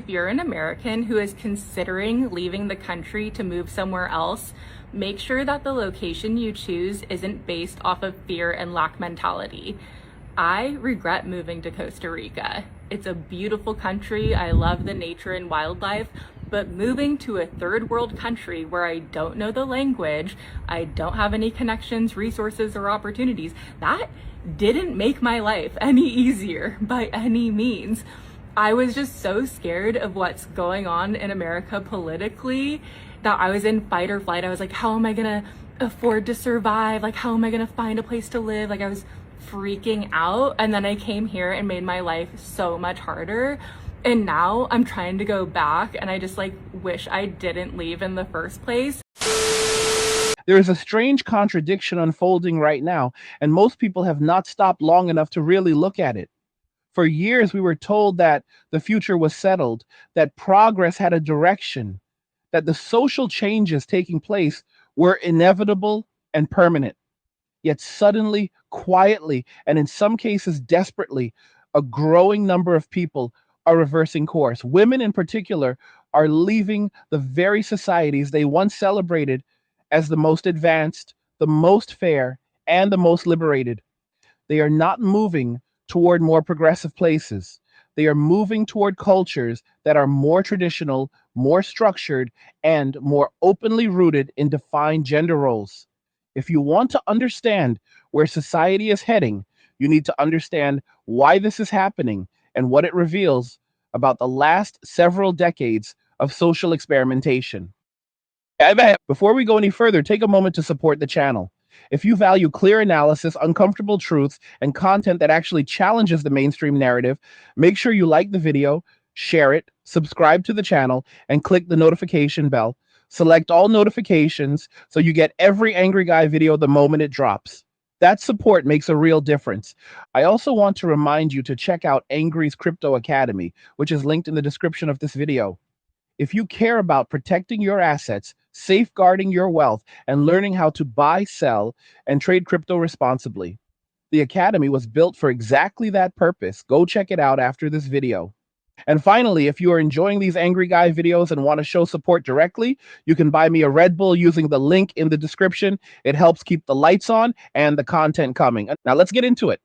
if you're an American who is considering leaving the country to move somewhere else, make sure that the location you choose isn't based off of fear and lack mentality. I regret moving to Costa Rica. It's a beautiful country. I love the nature and wildlife, but moving to a third world country where I don't know the language, I don't have any connections, resources, or opportunities, that didn't make my life any easier by any means. I was just so scared of what's going on in America politically that I was in fight or flight. I was like, how am I gonna afford to survive? Like, how am I gonna find a place to live? Like, I was freaking out. And then I came here and made my life so much harder. And now I'm trying to go back, and I just like wish I didn't leave in the first place. There is a strange contradiction unfolding right now, and most people have not stopped long enough to really look at it. For years, we were told that the future was settled, that progress had a direction, that the social changes taking place were inevitable and permanent. Yet suddenly, quietly, and in some cases desperately, a growing number of people are reversing course. Women in particular are leaving the very societies they once celebrated as the most advanced, the most fair, and the most liberated. They are not moving toward more progressive places. They are moving toward cultures that are more traditional, more structured, and more openly rooted in defined gender roles. If you want to understand where society is heading, you need to understand why this is happening and what it reveals about the last several decades of social experimentation. Before we go any further, take a moment to support the channel. If you value clear analysis, uncomfortable truths, and content that actually challenges the mainstream narrative, make sure you like the video, share it, subscribe to the channel, and click the notification bell. Select all notifications so you get every Angry Guy video the moment it drops. That support makes a real difference. I also want to remind you to check out Angry's Crypto Academy, which is linked in the description of this video. If you care about protecting your assets, safeguarding your wealth, and learning how to buy, sell, and trade crypto responsibly, the Academy was built for exactly that purpose. Go check it out after this video. And finally, if you are enjoying these Angry Guy videos and want to show support directly, you can buy me a Red Bull using the link in the description. It helps keep the lights on and the content coming. Now let's get into it.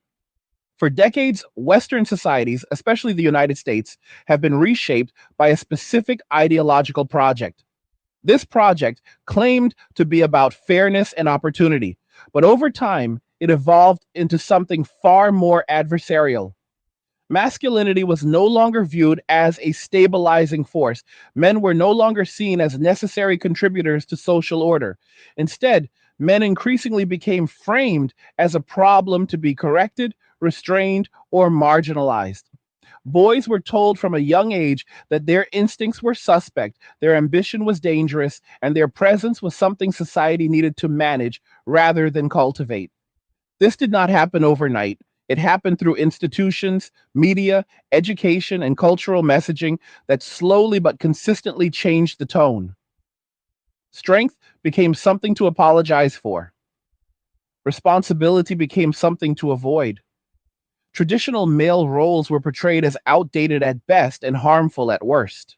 For decades, Western societies, especially the United States, have been reshaped by a specific ideological project. This project claimed to be about fairness and opportunity, but over time, it evolved into something far more adversarial. Masculinity was no longer viewed as a stabilizing force. Men were no longer seen as necessary contributors to social order. Instead, men increasingly became framed as a problem to be corrected, restrained, or marginalized. Boys were told from a young age that their instincts were suspect, their ambition was dangerous, and their presence was something society needed to manage rather than cultivate. This did not happen overnight. It happened through institutions, media, education, and cultural messaging that slowly but consistently changed the tone. Strength became something to apologize for. Responsibility became something to avoid. Traditional male roles were portrayed as outdated at best and harmful at worst.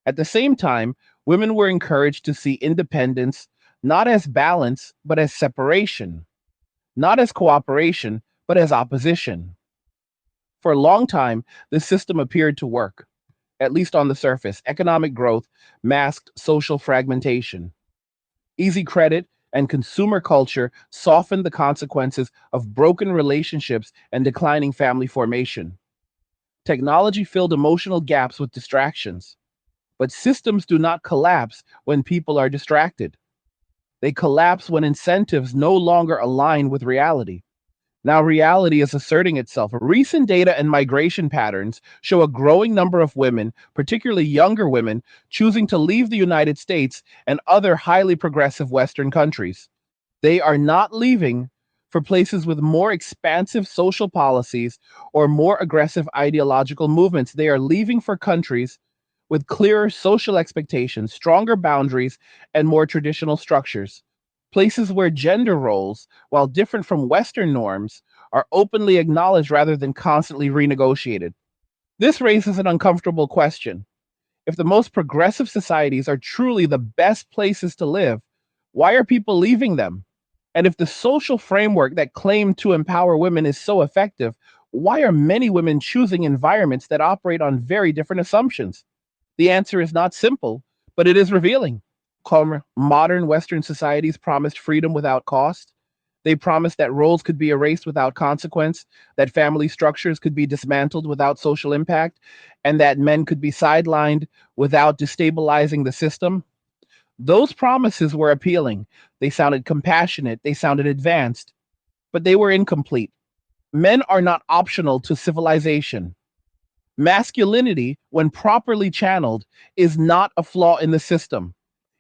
At the same time, women were encouraged to see independence not as balance, but as separation, not as cooperation, but as opposition. For a long time, this system appeared to work, at least on the surface. Economic growth masked social fragmentation. Easy credit and consumer culture softened the consequences of broken relationships and declining family formation. Technology filled emotional gaps with distractions. But systems do not collapse when people are distracted. They collapse when incentives no longer align with reality. Now, reality is asserting itself. Recent data and migration patterns show a growing number of women, particularly younger women, choosing to leave the United States and other highly progressive Western countries. They are not leaving for places with more expansive social policies or more aggressive ideological movements. They are leaving for countries with clearer social expectations, stronger boundaries, and more traditional structures. Places where gender roles, while different from Western norms, are openly acknowledged rather than constantly renegotiated. This raises an uncomfortable question. If the most progressive societies are truly the best places to live, why are people leaving them? And if the social framework that claimed to empower women is so effective, why are many women choosing environments that operate on very different assumptions? The answer is not simple, but it is revealing. Modern Western societies promised freedom without cost. They promised that roles could be erased without consequence, that family structures could be dismantled without social impact, and that men could be sidelined without destabilizing the system. Those promises were appealing. They sounded compassionate, they sounded advanced, but they were incomplete. Men are not optional to civilization. Masculinity, when properly channeled, is not a flaw in the system.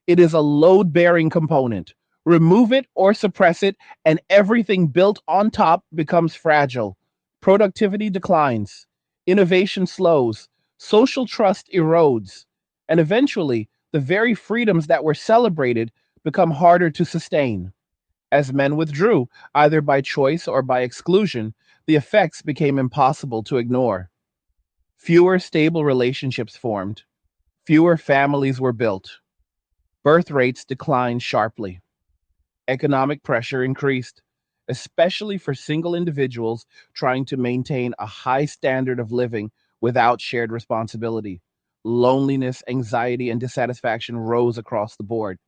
It is a load bearing component. Remove it or suppress it, and everything built on top becomes fragile. Productivity declines, innovation slows, social trust erodes, and eventually, the very freedoms that were celebrated become harder to sustain. As men withdrew, either by choice or by exclusion, the effects became impossible to ignore. Fewer stable relationships formed, fewer families were built, birth rates declined sharply. Economic pressure increased, especially for single individuals trying to maintain a high standard of living without shared responsibility. Loneliness, anxiety, and dissatisfaction rose across the board.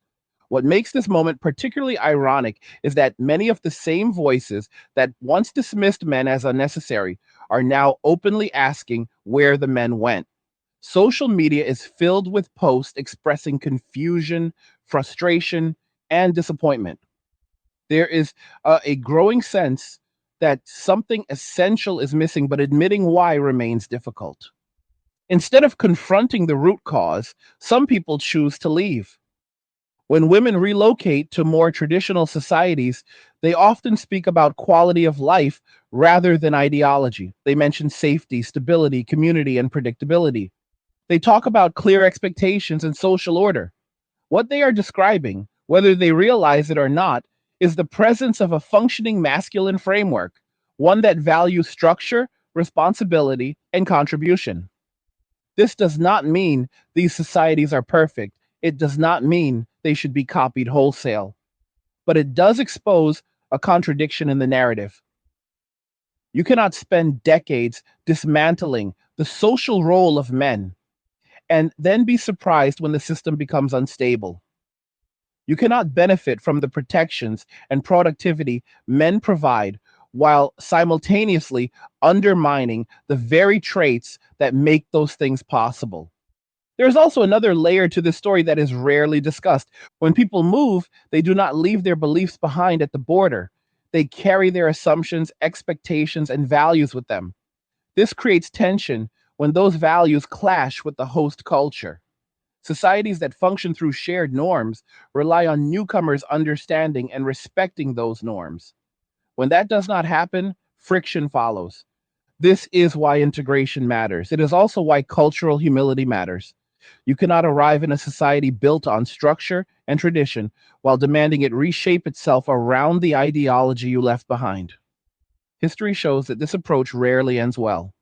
What makes this moment particularly ironic is that many of the same voices that once dismissed men as unnecessary are now openly asking where the men went. Social media is filled with posts expressing confusion, frustration, and disappointment. There is a growing sense that something essential is missing, but admitting why remains difficult. Instead of confronting the root cause, some people choose to leave. When women relocate to more traditional societies, they often speak about quality of life rather than ideology. They mention safety, stability, community, and predictability. They talk about clear expectations and social order. What they are describing, whether they realize it or not, is the presence of a functioning masculine framework, one that values structure, responsibility, and contribution. This does not mean these societies are perfect. It does not mean they should be copied wholesale. But it does expose a contradiction in the narrative. You cannot spend decades dismantling the social role of men and then be surprised when the system becomes unstable. You cannot benefit from the protections and productivity men provide while simultaneously undermining the very traits that make those things possible. There's also another layer to this story that is rarely discussed. When people move, they do not leave their beliefs behind at the border. They carry their assumptions, expectations, and values with them. This creates tension when those values clash with the host culture. Societies that function through shared norms rely on newcomers understanding and respecting those norms. When that does not happen, friction follows. This is why integration matters. It is also why cultural humility matters. You cannot arrive in a society built on structure and tradition while demanding it reshape itself around the ideology you left behind. History shows that this approach rarely ends well.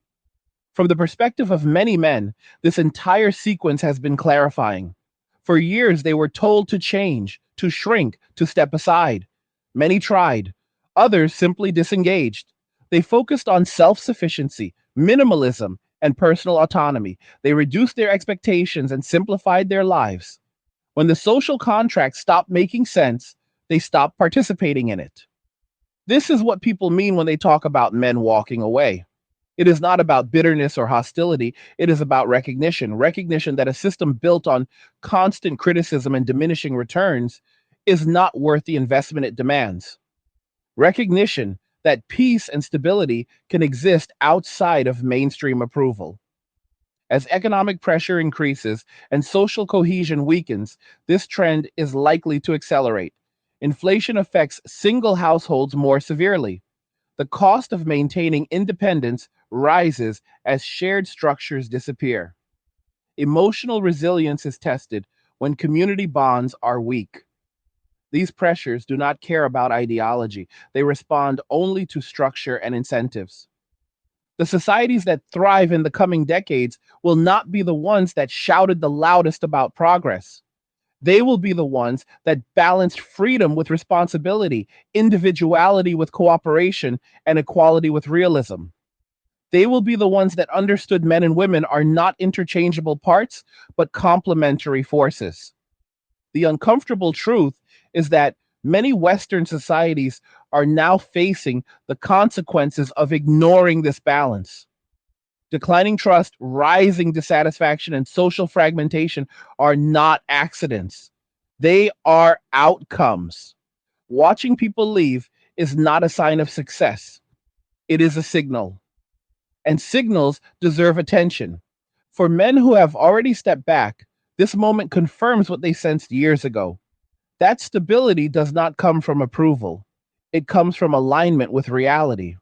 From the perspective of many men, this entire sequence has been clarifying. For years, they were told to change, to shrink, to step aside. Many tried. Others simply disengaged. They focused on self sufficiency, minimalism, and personal autonomy. They reduced their expectations and simplified their lives. When the social contract stopped making sense, they stopped participating in it. This is what people mean when they talk about men walking away. It is not about bitterness or hostility. It is about recognition that a system built on constant criticism and diminishing returns is not worth the investment it demands. Recognition that peace and stability can exist outside of mainstream approval. As economic pressure increases and social cohesion weakens, this trend is likely to accelerate. Inflation affects single households more severely. The cost of maintaining independence rises as shared structures disappear. Emotional resilience is tested when community bonds are weak. These pressures do not care about ideology, they respond only to structure and incentives. The societies that thrive in the coming decades will not be the ones that shouted the loudest about progress. They will be the ones that balanced freedom with responsibility, individuality with cooperation, and equality with realism. They will be the ones that understood men and women are not interchangeable parts, but complementary forces. The uncomfortable truth is that many Western societies are now facing the consequences of ignoring this balance. Declining trust, rising dissatisfaction, and social fragmentation are not accidents. They are outcomes. Watching people leave is not a sign of success, it is a signal. And signals deserve attention. For men who have already stepped back, this moment confirms what they sensed years ago. That stability does not come from approval, it comes from alignment with reality.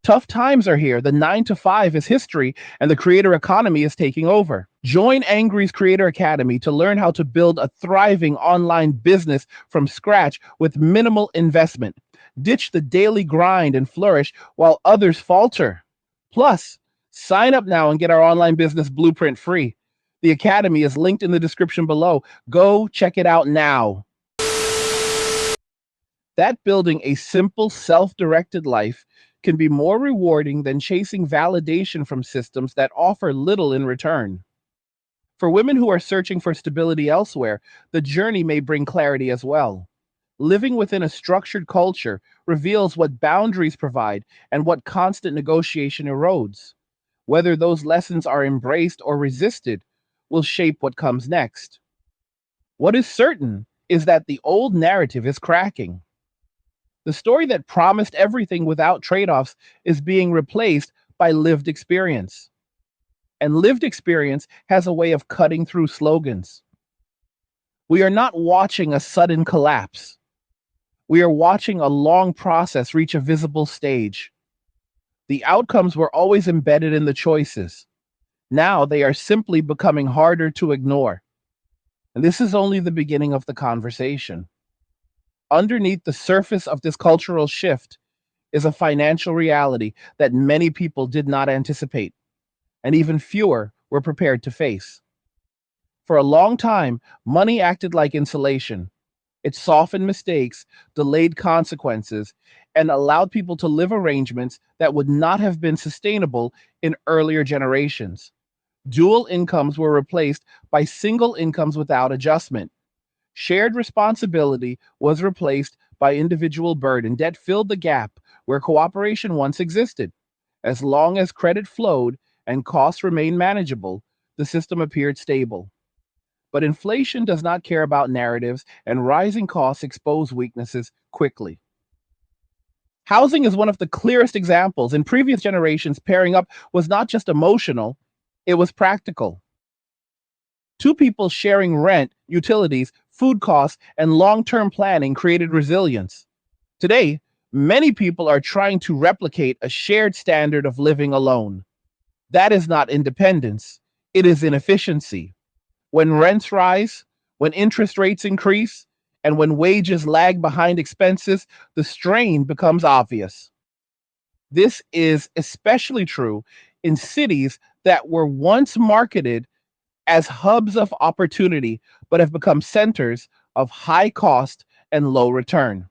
Tough times are here. The 9 to 5 is history, and the creator economy is taking over. Join Angry's Creator Academy to learn how to build a thriving online business from scratch with minimal investment. Ditch the daily grind and flourish while others falter. Plus, sign up now and get our online business blueprint free. The Academy is linked in the description below. Go check it out now. That building a simple, self directed life can be more rewarding than chasing validation from systems that offer little in return. For women who are searching for stability elsewhere, the journey may bring clarity as well. Living within a structured culture reveals what boundaries provide and what constant negotiation erodes. Whether those lessons are embraced or resisted will shape what comes next. What is certain is that the old narrative is cracking. The story that promised everything without trade offs is being replaced by lived experience. And lived experience has a way of cutting through slogans. We are not watching a sudden collapse. We are watching a long process reach a visible stage. The outcomes were always embedded in the choices. Now they are simply becoming harder to ignore. And this is only the beginning of the conversation. Underneath the surface of this cultural shift is a financial reality that many people did not anticipate, and even fewer were prepared to face. For a long time, money acted like insulation. It softened mistakes, delayed consequences, and allowed people to live arrangements that would not have been sustainable in earlier generations. Dual incomes were replaced by single incomes without adjustment. Shared responsibility was replaced by individual burden. Debt filled the gap where cooperation once existed. As long as credit flowed and costs remained manageable, the system appeared stable. But inflation does not care about narratives, and rising costs expose weaknesses quickly. Housing is one of the clearest examples. In previous generations, pairing up was not just emotional, it was practical. Two people sharing rent, utilities, food costs, and long term planning created resilience. Today, many people are trying to replicate a shared standard of living alone. That is not independence, it is inefficiency. When rents rise, when interest rates increase, and when wages lag behind expenses, the strain becomes obvious. This is especially true in cities that were once marketed as hubs of opportunity, but have become centers of high cost and low return.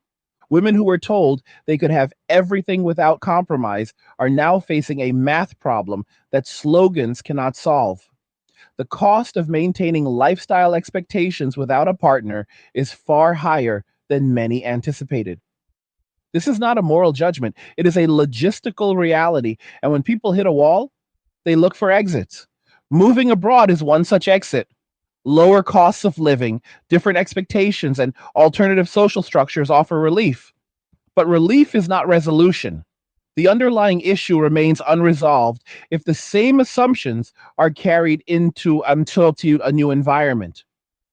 Women who were told they could have everything without compromise are now facing a math problem that slogans cannot solve. The cost of maintaining lifestyle expectations without a partner is far higher than many anticipated. This is not a moral judgment, it is a logistical reality. And when people hit a wall, they look for exits. Moving abroad is one such exit. Lower costs of living, different expectations, and alternative social structures offer relief. But relief is not resolution. The underlying issue remains unresolved if the same assumptions are carried into to a new environment.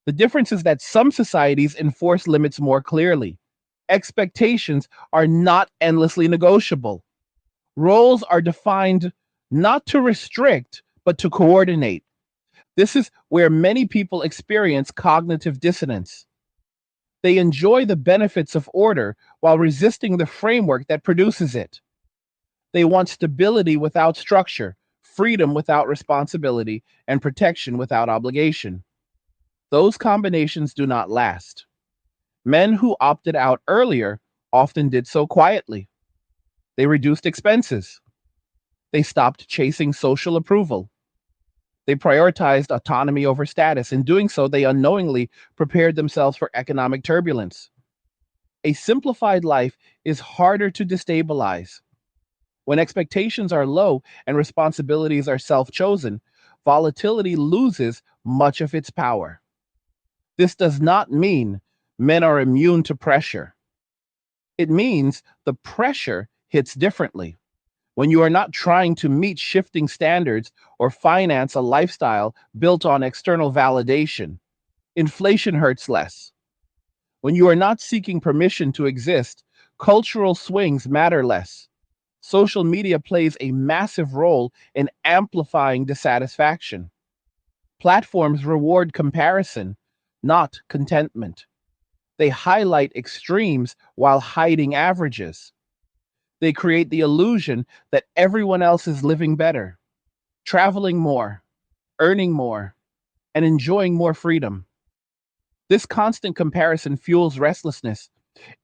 The difference is that some societies enforce limits more clearly. Expectations are not endlessly negotiable. Roles are defined not to restrict, but to coordinate. This is where many people experience cognitive dissonance. They enjoy the benefits of order while resisting the framework that produces it. They want stability without structure, freedom without responsibility, and protection without obligation. Those combinations do not last. Men who opted out earlier often did so quietly. They reduced expenses. They stopped chasing social approval. They prioritized autonomy over status. In doing so, they unknowingly prepared themselves for economic turbulence. A simplified life is harder to destabilize. When expectations are low and responsibilities are self chosen, volatility loses much of its power. This does not mean men are immune to pressure. It means the pressure hits differently. When you are not trying to meet shifting standards or finance a lifestyle built on external validation, inflation hurts less. When you are not seeking permission to exist, cultural swings matter less. Social media plays a massive role in amplifying dissatisfaction. Platforms reward comparison, not contentment. They highlight extremes while hiding averages. They create the illusion that everyone else is living better, traveling more, earning more, and enjoying more freedom. This constant comparison fuels restlessness.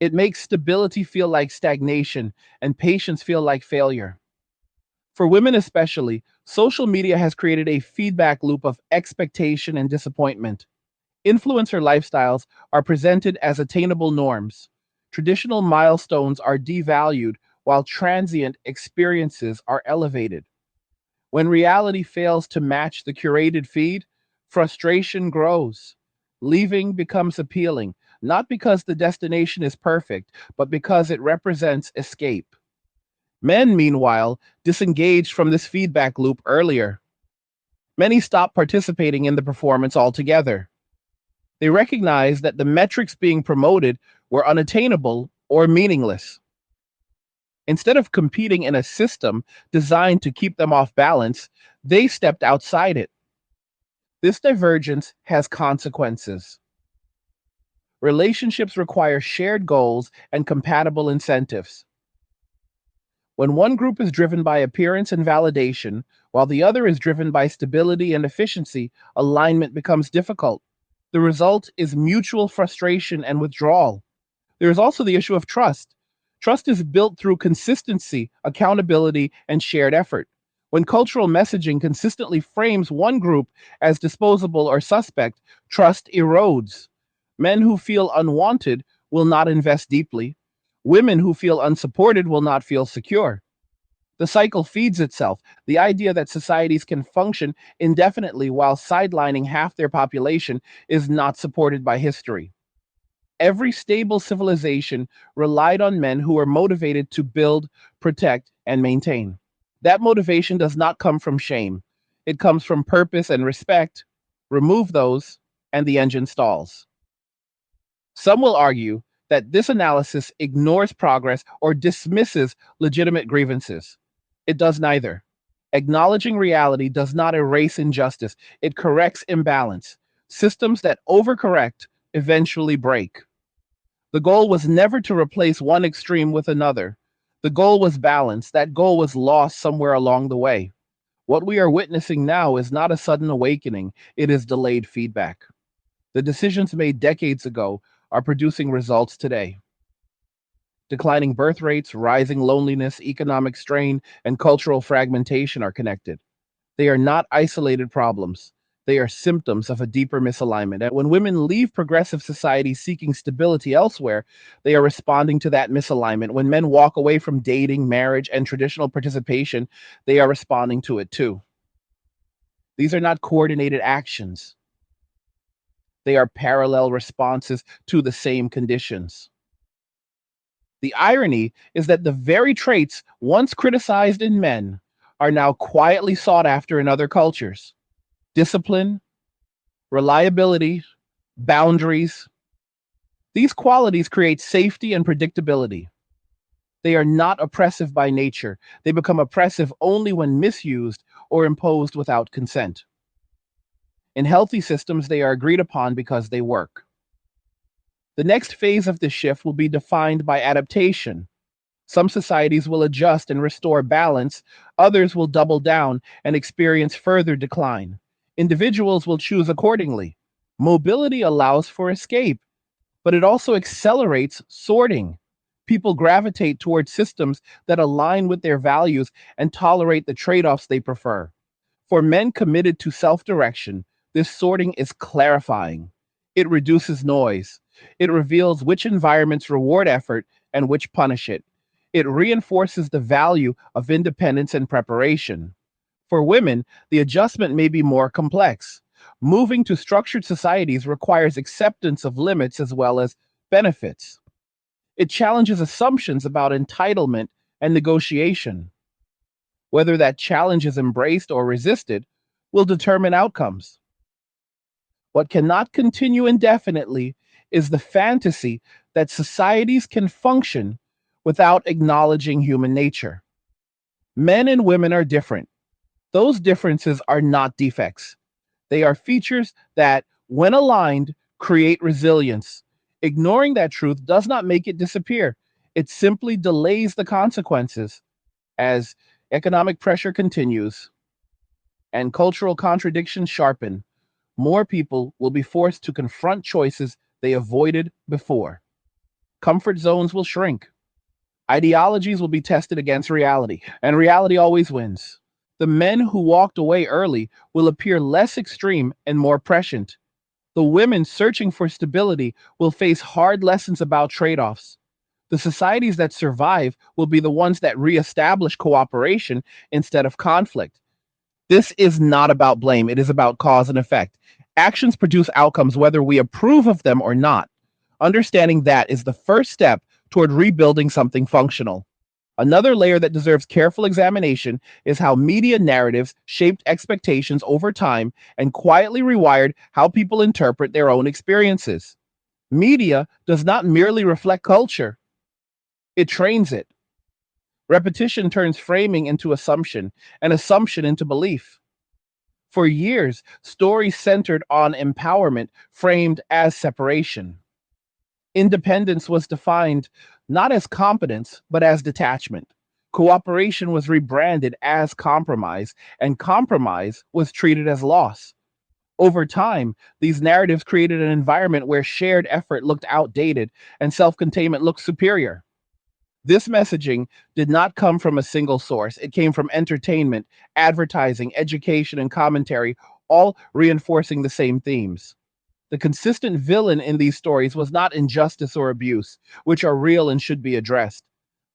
It makes stability feel like stagnation and patience feel like failure. For women especially, social media has created a feedback loop of expectation and disappointment. Influencer lifestyles are presented as attainable norms. Traditional milestones are devalued while transient experiences are elevated. When reality fails to match the curated feed, frustration grows. Leaving becomes appealing, not because the destination is perfect, but because it represents escape. Men, meanwhile, disengaged from this feedback loop earlier. Many stop participating in the performance altogether. They recognize that the metrics being promoted were unattainable or meaningless. Instead of competing in a system designed to keep them off balance, they stepped outside it. This divergence has consequences. Relationships require shared goals and compatible incentives. When one group is driven by appearance and validation, while the other is driven by stability and efficiency, alignment becomes difficult. The result is mutual frustration and withdrawal. There is also the issue of trust. Trust is built through consistency, accountability, and shared effort. When cultural messaging consistently frames one group as disposable or suspect, trust erodes. Men who feel unwanted will not invest deeply. Women who feel unsupported will not feel secure. The cycle feeds itself. The idea that societies can function indefinitely while sidelining half their population is not supported by history. Every stable civilization relied on men who were motivated to build, protect, and maintain. That motivation does not come from shame. It comes from purpose and respect. Remove those, and the engine stalls. Some will argue that this analysis ignores progress or dismisses legitimate grievances. It does neither. Acknowledging reality does not erase injustice, it corrects imbalance. Systems that overcorrect eventually break. The goal was never to replace one extreme with another. The goal was balance. That goal was lost somewhere along the way. What we are witnessing now is not a sudden awakening, it is delayed feedback. The decisions made decades ago are producing results today. Declining birth rates, rising loneliness, economic strain, and cultural fragmentation are connected. They are not isolated problems. They are symptoms of a deeper misalignment. And when women leave progressive society seeking stability elsewhere, they are responding to that misalignment. When men walk away from dating, marriage, and traditional participation, they are responding to it too. These are not coordinated actions, they are parallel responses to the same conditions. The irony is that the very traits once criticized in men are now quietly sought after in other cultures: discipline, reliability, boundaries. These qualities create safety and predictability. They are not oppressive by nature. They become oppressive only when misused or imposed without consent. In healthy systems, they are agreed upon because they work. The next phase of this shift will be defined by adaptation. Some societies will adjust and restore balance, others will double down and experience further decline. Individuals will choose accordingly. Mobility allows for escape, but it also accelerates sorting. People gravitate towards systems that align with their values and tolerate the trade offs they prefer. For men committed to self direction, this sorting is clarifying. It reduces noise. It reveals which environments reward effort and which punish it. It reinforces the value of independence and preparation. For women, the adjustment may be more complex. Moving to structured societies requires acceptance of limits as well as benefits. It challenges assumptions about entitlement and negotiation. Whether that challenge is embraced or resisted will determine outcomes. What cannot continue indefinitely is the fantasy that societies can function without acknowledging human nature. Men and women are different. Those differences are not defects. They are features that, when aligned, create resilience. Ignoring that truth does not make it disappear. It simply delays the consequences. As economic pressure continues and cultural contradictions sharpen, more people will be forced to confront choices they avoided before. Comfort zones will shrink. Ideologies will be tested against reality, and reality always wins. The men who walked away early will appear less extreme and more prescient. The women searching for stability will face hard lessons about trade offs. The societies that survive will be the ones that reestablish cooperation instead of conflict. This is not about blame, it is about cause and effect. Actions produce outcomes whether we approve of them or not. Understanding that is the first step toward rebuilding something functional. Another layer that deserves careful examination is how media narratives shaped expectations over time and quietly rewired how people interpret their own experiences. Media does not merely reflect culture, it trains it. Repetition turns framing into assumption, and assumption into belief. For years, stories centered on empowerment framed as separation. Independence was defined not as competence, but as detachment. Cooperation was rebranded as compromise, and compromise was treated as loss. Over time, these narratives created an environment where shared effort looked outdated and self containment looked superior. This messaging did not come from a single source. It came from entertainment, advertising, education, and commentary, all reinforcing the same themes. The consistent villain in these stories was not injustice or abuse, which are real and should be addressed.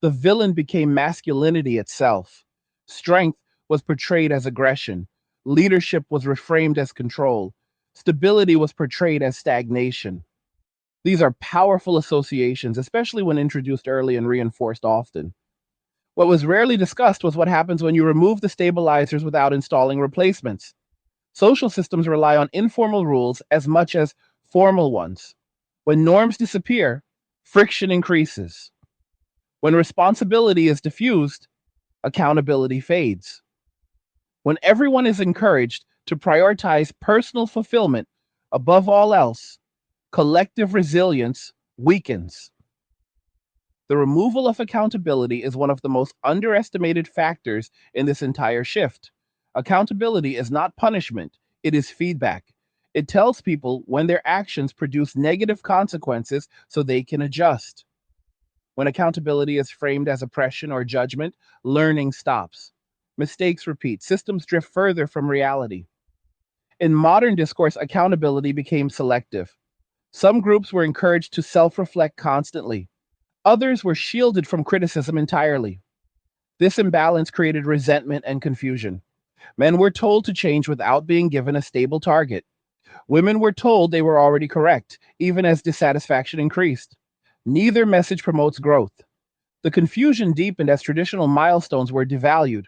The villain became masculinity itself. Strength was portrayed as aggression. Leadership was reframed as control. Stability was portrayed as stagnation. These are powerful associations, especially when introduced early and reinforced often. What was rarely discussed was what happens when you remove the stabilizers without installing replacements. Social systems rely on informal rules as much as formal ones. When norms disappear, friction increases. When responsibility is diffused, accountability fades. When everyone is encouraged to prioritize personal fulfillment above all else, collective resilience weakens. The removal of accountability is one of the most underestimated factors in this entire shift. Accountability is not punishment, it is feedback. It tells people when their actions produce negative consequences so they can adjust. When accountability is framed as oppression or judgment, learning stops. Mistakes repeat, systems drift further from reality. In modern discourse, accountability became selective. Some groups were encouraged to self reflect constantly. Others were shielded from criticism entirely. This imbalance created resentment and confusion. Men were told to change without being given a stable target. Women were told they were already correct, even as dissatisfaction increased. Neither message promotes growth. The confusion deepened as traditional milestones were devalued.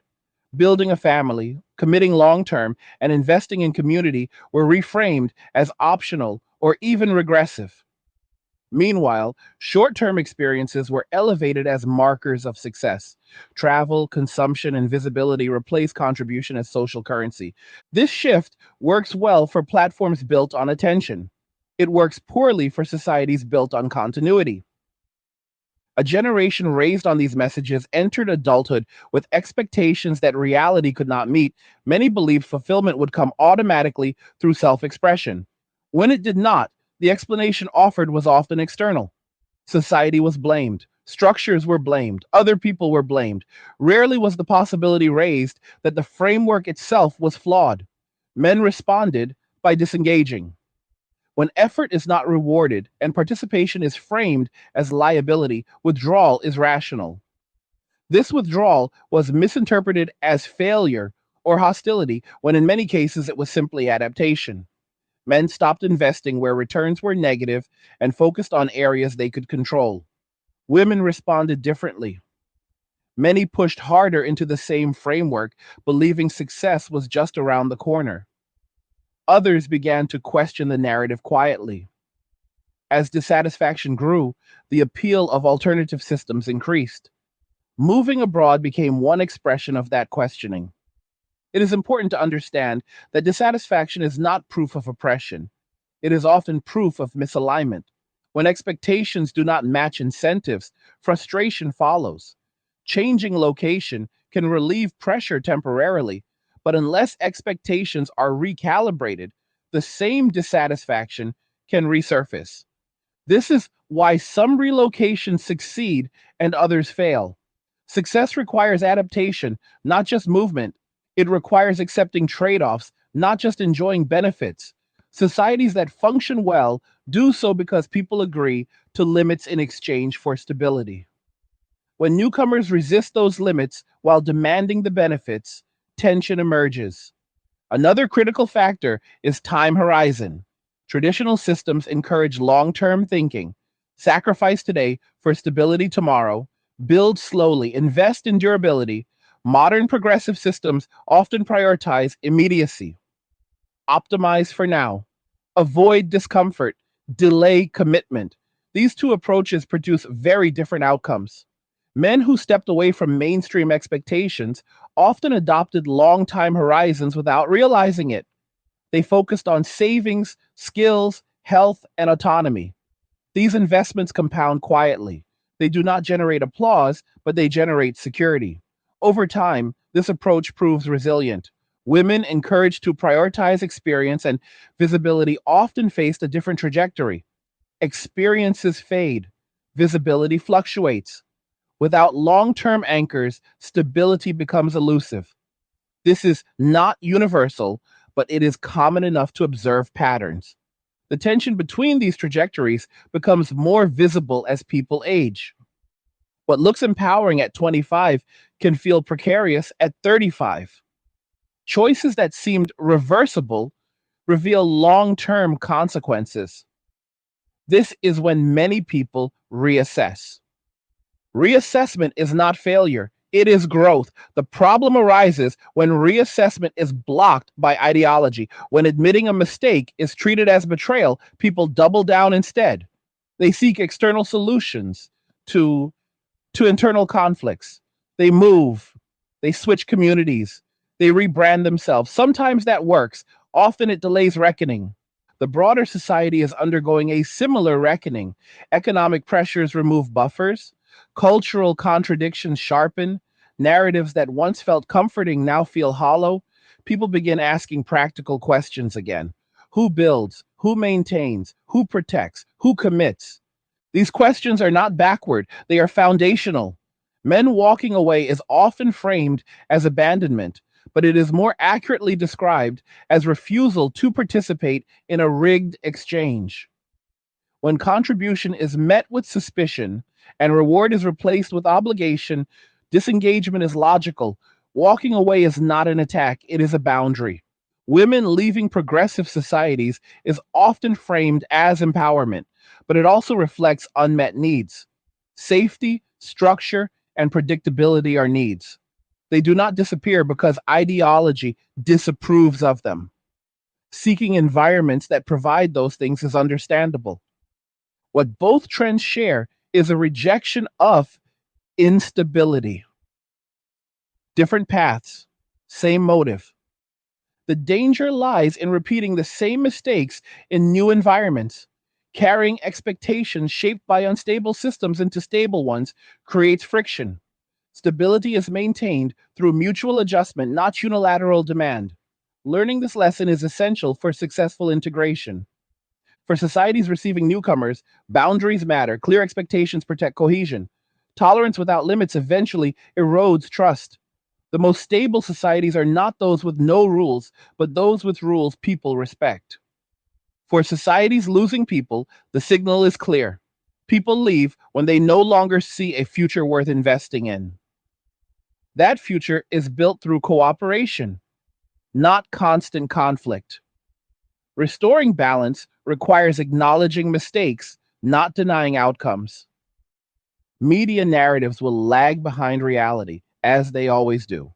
Building a family, committing long term, and investing in community were reframed as optional or even regressive. Meanwhile, short term experiences were elevated as markers of success. Travel, consumption, and visibility replaced contribution as social currency. This shift works well for platforms built on attention. It works poorly for societies built on continuity. A generation raised on these messages entered adulthood with expectations that reality could not meet. Many believed fulfillment would come automatically through self expression. When it did not, the explanation offered was often external. Society was blamed. Structures were blamed. Other people were blamed. Rarely was the possibility raised that the framework itself was flawed. Men responded by disengaging. When effort is not rewarded and participation is framed as liability, withdrawal is rational. This withdrawal was misinterpreted as failure or hostility, when in many cases it was simply adaptation. Men stopped investing where returns were negative and focused on areas they could control. Women responded differently. Many pushed harder into the same framework, believing success was just around the corner. Others began to question the narrative quietly. As dissatisfaction grew, the appeal of alternative systems increased. Moving abroad became one expression of that questioning. It is important to understand that dissatisfaction is not proof of oppression. It is often proof of misalignment. When expectations do not match incentives, frustration follows. Changing location can relieve pressure temporarily, but unless expectations are recalibrated, the same dissatisfaction can resurface. This is why some relocations succeed and others fail. Success requires adaptation, not just movement. It requires accepting trade offs, not just enjoying benefits. Societies that function well do so because people agree to limits in exchange for stability. When newcomers resist those limits while demanding the benefits, tension emerges. Another critical factor is time horizon. Traditional systems encourage long term thinking. Sacrifice today for stability tomorrow. Build slowly. Invest in durability. Modern progressive systems often prioritize immediacy. Optimize for now. Avoid discomfort. Delay commitment. These two approaches produce very different outcomes. Men who stepped away from mainstream expectations often adopted long time horizons without realizing it. They focused on savings, skills, health, and autonomy. These investments compound quietly. They do not generate applause, but they generate security. Over time, this approach proves resilient. Women encouraged to prioritize experience and visibility often faced a different trajectory. Experiences fade, visibility fluctuates. Without long term anchors, stability becomes elusive. This is not universal, but it is common enough to observe patterns. The tension between these trajectories becomes more visible as people age. What looks empowering at 25 can feel precarious at 35. Choices that seemed reversible reveal long term consequences. This is when many people reassess. Reassessment is not failure, it is growth. The problem arises when reassessment is blocked by ideology. When admitting a mistake is treated as betrayal, people double down instead. They seek external solutions to, to internal conflicts. They move, they switch communities, they rebrand themselves. Sometimes that works, often it delays reckoning. The broader society is undergoing a similar reckoning. Economic pressures remove buffers, cultural contradictions sharpen, narratives that once felt comforting now feel hollow. People begin asking practical questions again. Who builds? Who maintains? Who protects? Who commits? These questions are not backward, they are foundational. Men walking away is often framed as abandonment, but it is more accurately described as refusal to participate in a rigged exchange. When contribution is met with suspicion and reward is replaced with obligation, disengagement is logical. Walking away is not an attack, it is a boundary. Women leaving progressive societies is often framed as empowerment, but it also reflects unmet needs. Safety, structure, and predictability are needs. They do not disappear because ideology disapproves of them. Seeking environments that provide those things is understandable. What both trends share is a rejection of instability. Different paths, same motive. The danger lies in repeating the same mistakes in new environments. Carrying expectations shaped by unstable systems into stable ones creates friction. Stability is maintained through mutual adjustment, not unilateral demand. Learning this lesson is essential for successful integration. For societies receiving newcomers, boundaries matter, clear expectations protect cohesion. Tolerance without limits eventually erodes trust. The most stable societies are not those with no rules, but those with rules people respect. For societies losing people, the signal is clear. People leave when they no longer see a future worth investing in. That future is built through cooperation, not constant conflict. Restoring balance requires acknowledging mistakes, not denying outcomes. Media narratives will lag behind reality, as they always do.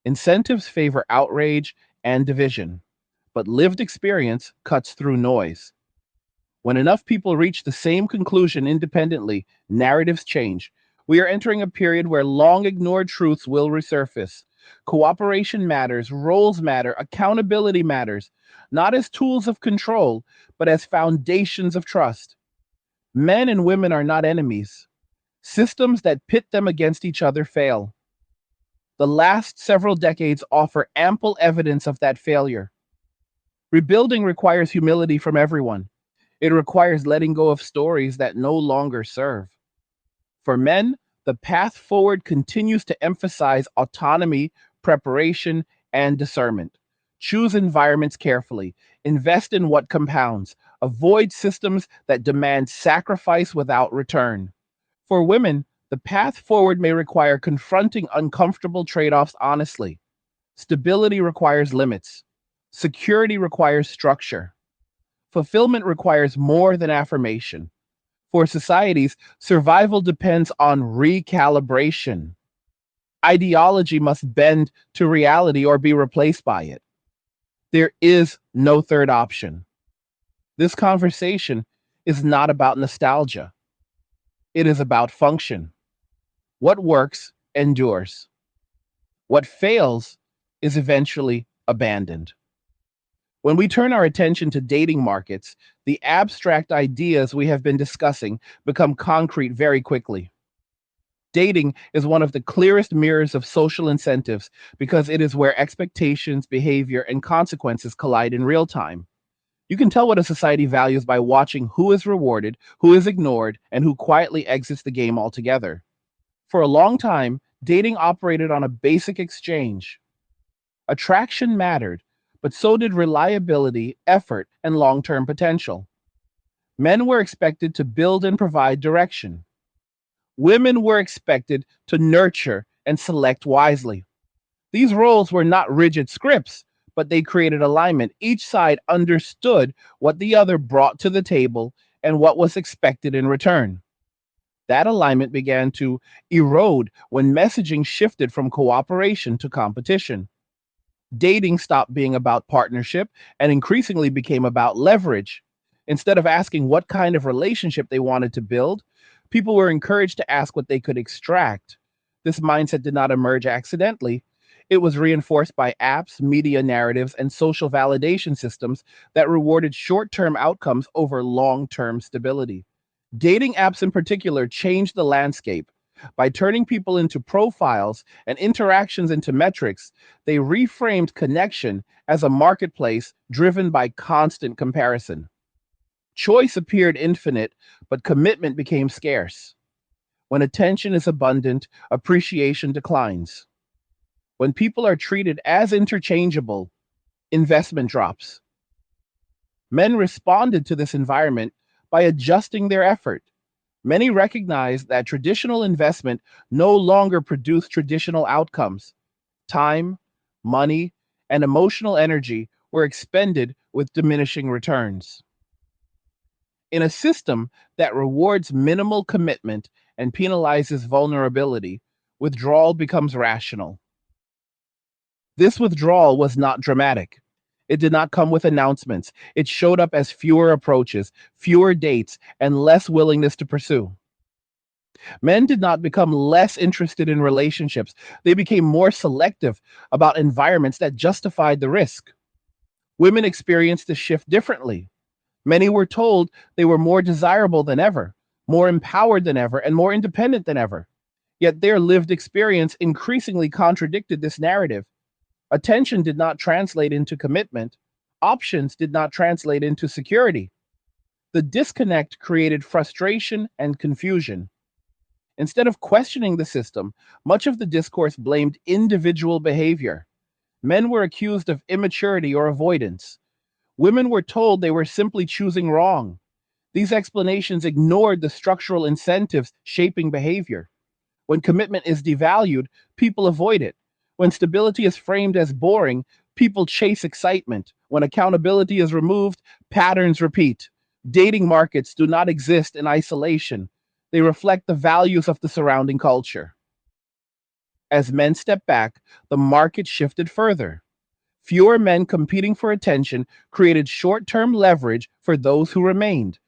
Incentives favor outrage and division, but lived experience cuts through noise. When enough people reach the same conclusion independently, narratives change. We are entering a period where long ignored truths will resurface. Cooperation matters, roles matter, accountability matters, not as tools of control, but as foundations of trust. Men and women are not enemies. Systems that pit them against each other fail. The last several decades offer ample evidence of that failure. Rebuilding requires humility from everyone. It requires letting go of stories that no longer serve. For men, the path forward continues to emphasize autonomy, preparation, and discernment. Choose environments carefully. Invest in what compounds. Avoid systems that demand sacrifice without return. For women, the path forward may require confronting uncomfortable trade offs honestly. Stability requires limits. Security requires structure. Fulfillment requires more than affirmation. For societies, survival depends on recalibration. Ideology must bend to reality or be replaced by it. There is no third option. This conversation is not about nostalgia. It is about function. What works endures. What fails is eventually abandoned. When we turn our attention to dating markets, the abstract ideas we have been discussing become concrete very quickly. Dating is one of the clearest mirrors of social incentives because it is where expectations, behavior, and consequences collide in real time. You can tell what a society values by watching who is rewarded, who is ignored, and who quietly exits the game altogether. For a long time, dating operated on a basic exchange. Attraction mattered, but so did reliability, effort, and long term potential. Men were expected to build and provide direction. Women were expected to nurture and select wisely. These roles were not rigid scripts, but they created alignment. Each side understood what the other brought to the table and what was expected in return. That alignment began to erode when messaging shifted from cooperation to competition. Dating stopped being about partnership and increasingly became about leverage. Instead of asking what kind of relationship they wanted to build, people were encouraged to ask what they could extract. This mindset did not emerge accidentally. It was reinforced by apps, media narratives, and social validation systems that rewarded short term outcomes over long term stability. Dating apps in particular changed the landscape. By turning people into profiles and interactions into metrics, they reframed connection as a marketplace driven by constant comparison. Choice appeared infinite, but commitment became scarce. When attention is abundant, appreciation declines. When people are treated as interchangeable, investment drops. Men responded to this environment by adjusting their effort. Many recognize that traditional investment no longer produced traditional outcomes. Time, money, and emotional energy were expended with diminishing returns. In a system that rewards minimal commitment and penalizes vulnerability, withdrawal becomes rational. This withdrawal was not dramatic. It did not come with announcements. It showed up as fewer approaches, fewer dates, and less willingness to pursue. Men did not become less interested in relationships. They became more selective about environments that justified the risk. Women experienced the shift differently. Many were told they were more desirable than ever, more empowered than ever, and more independent than ever. Yet their lived experience increasingly contradicted this narrative. Attention did not translate into commitment. Options did not translate into security. The disconnect created frustration and confusion. Instead of questioning the system, much of the discourse blamed individual behavior. Men were accused of immaturity or avoidance. Women were told they were simply choosing wrong. These explanations ignored the structural incentives shaping behavior. When commitment is devalued, people avoid it. When stability is framed as boring, people chase excitement. When accountability is removed, patterns repeat. Dating markets do not exist in isolation. They reflect the values of the surrounding culture. As men stepped back, the market shifted further. Fewer men competing for attention created short term leverage for those who remained,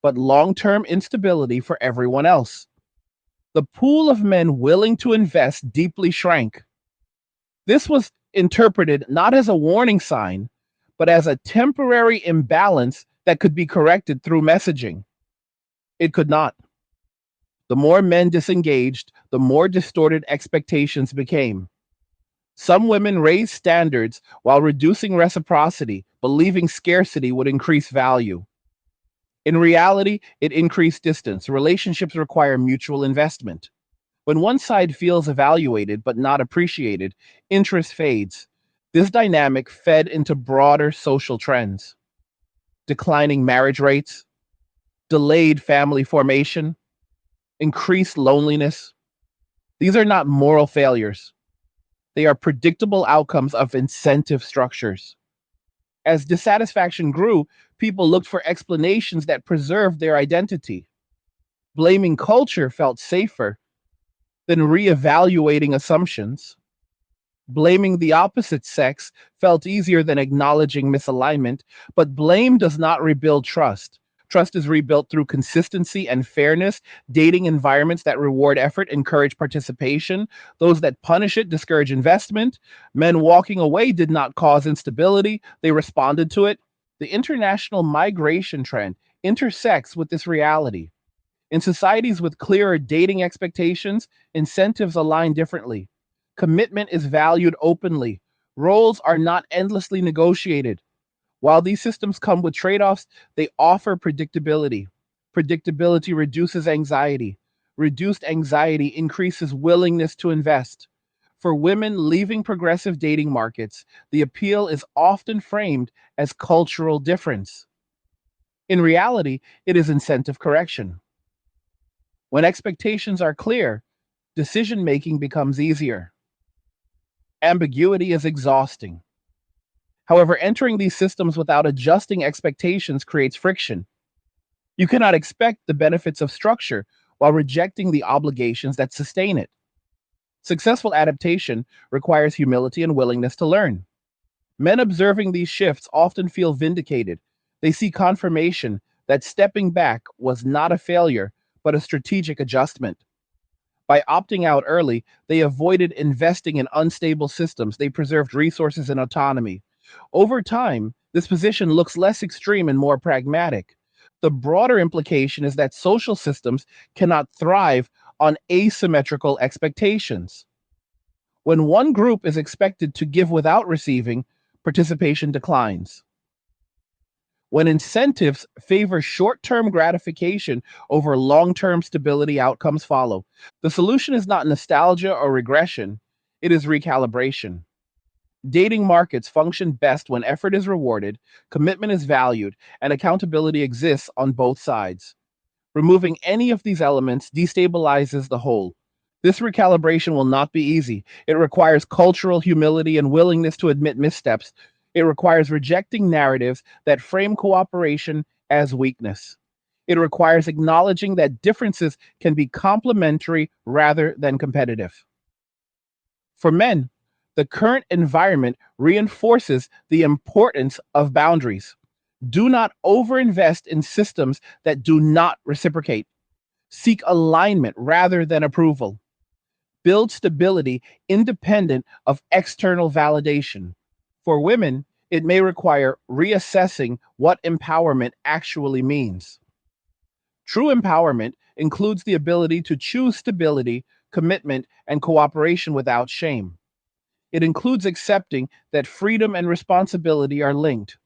but long term instability for everyone else. The pool of men willing to invest deeply shrank. This was interpreted not as a warning sign, but as a temporary imbalance that could be corrected through messaging. It could not. The more men disengaged, the more distorted expectations became. Some women raised standards while reducing reciprocity, believing scarcity would increase value. In reality, it increased distance. Relationships require mutual investment. When one side feels evaluated but not appreciated, interest fades. This dynamic fed into broader social trends: declining marriage rates, delayed family formation, increased loneliness. These are not moral failures. They are predictable outcomes of incentive structures. As dissatisfaction grew, people looked for explanations that preserved their identity. Blaming culture felt safer than reevaluating assumptions. Blaming the opposite sex felt easier than acknowledging misalignment, but blame does not rebuild trust. Trust is rebuilt through consistency and fairness. Dating environments that reward effort encourage participation. Those that punish it discourage investment. Men walking away did not cause instability, they responded to it. The international migration trend intersects with this reality. In societies with clearer dating expectations, incentives align differently. Commitment is valued openly. Roles are not endlessly negotiated. While these systems come with trade offs, they offer predictability. Predictability reduces anxiety. Reduced anxiety increases willingness to invest. For women leaving progressive dating markets, the appeal is often framed as cultural difference. In reality, it is incentive correction. When expectations are clear, decision making becomes easier. Ambiguity is exhausting. However, entering these systems without adjusting expectations creates friction. You cannot expect the benefits of structure while rejecting the obligations that sustain it. Successful adaptation requires humility and willingness to learn. Men observing these shifts often feel vindicated. They see confirmation that stepping back was not a failure, but a strategic adjustment. By opting out early, they avoided investing in unstable systems. They preserved resources and autonomy. Over time, this position looks less extreme and more pragmatic. The broader implication is that social systems cannot thrive on asymmetrical expectations. When one group is expected to give without receiving, participation declines. When incentives favor short term gratification over long term stability, outcomes follow. The solution is not nostalgia or regression, it is recalibration. Dating markets function best when effort is rewarded, commitment is valued, and accountability exists on both sides. Removing any of these elements destabilizes the whole. This recalibration will not be easy. It requires cultural humility and willingness to admit missteps. It requires rejecting narratives that frame cooperation as weakness. It requires acknowledging that differences can be complementary rather than competitive. For men, the current environment reinforces the importance of boundaries. Do not overinvest in systems that do not reciprocate. Seek alignment rather than approval. Build stability independent of external validation. For women, It may require reassessing what empowerment actually means. True empowerment includes the ability to choose stability, commitment, and cooperation without shame. It includes accepting that freedom and responsibility are linked.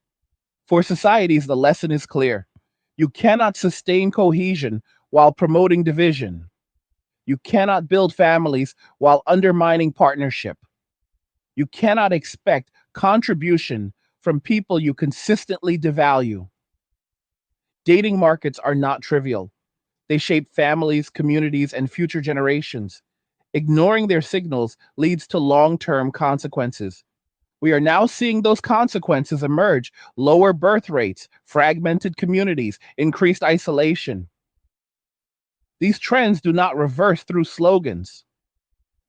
For societies, the lesson is clear. You cannot sustain cohesion while promoting division. You cannot build families while undermining partnership. You cannot expect contribution from people you consistently devalue. Dating markets are not trivial. They shape families, communities, and future generations. Ignoring their signals leads to long term consequences. We are now seeing those consequences emerge: lower birth rates, fragmented communities, increased isolation. These trends do not reverse through slogans.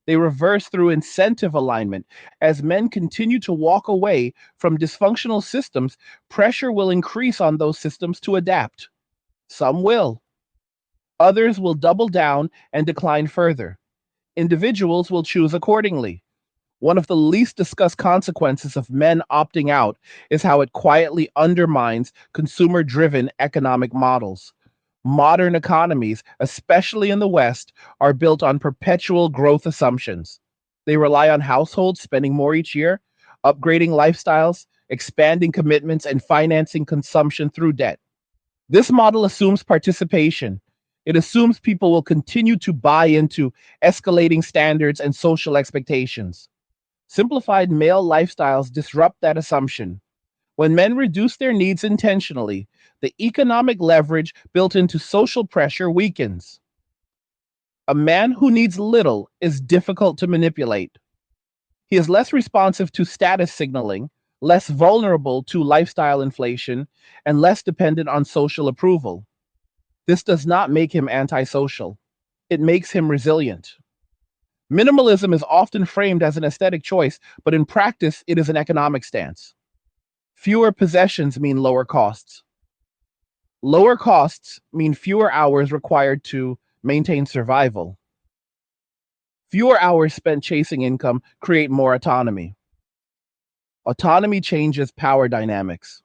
They reverse through incentive alignment. As men continue to walk away from dysfunctional systems, pressure will increase on those systems to adapt. Some will. Others will double down and decline further. Individuals will choose accordingly. One of the least discussed consequences of men opting out is how it quietly undermines consumer driven economic models. Modern economies, especially in the West, are built on perpetual growth assumptions. They rely on households spending more each year, upgrading lifestyles, expanding commitments, and financing consumption through debt. This model assumes participation. It assumes people will continue to buy into escalating standards and social expectations. Simplified male lifestyles disrupt that assumption. When men reduce their needs intentionally, the economic leverage built into social pressure weakens. A man who needs little is difficult to manipulate. He is less responsive to status signaling, less vulnerable to lifestyle inflation, and less dependent on social approval. This does not make him antisocial. It makes him resilient. Minimalism is often framed as an aesthetic choice, but in practice, it is an economic stance. Fewer possessions mean lower costs. Lower costs mean fewer hours required to maintain survival. Fewer hours spent chasing income create more autonomy. Autonomy changes power dynamics.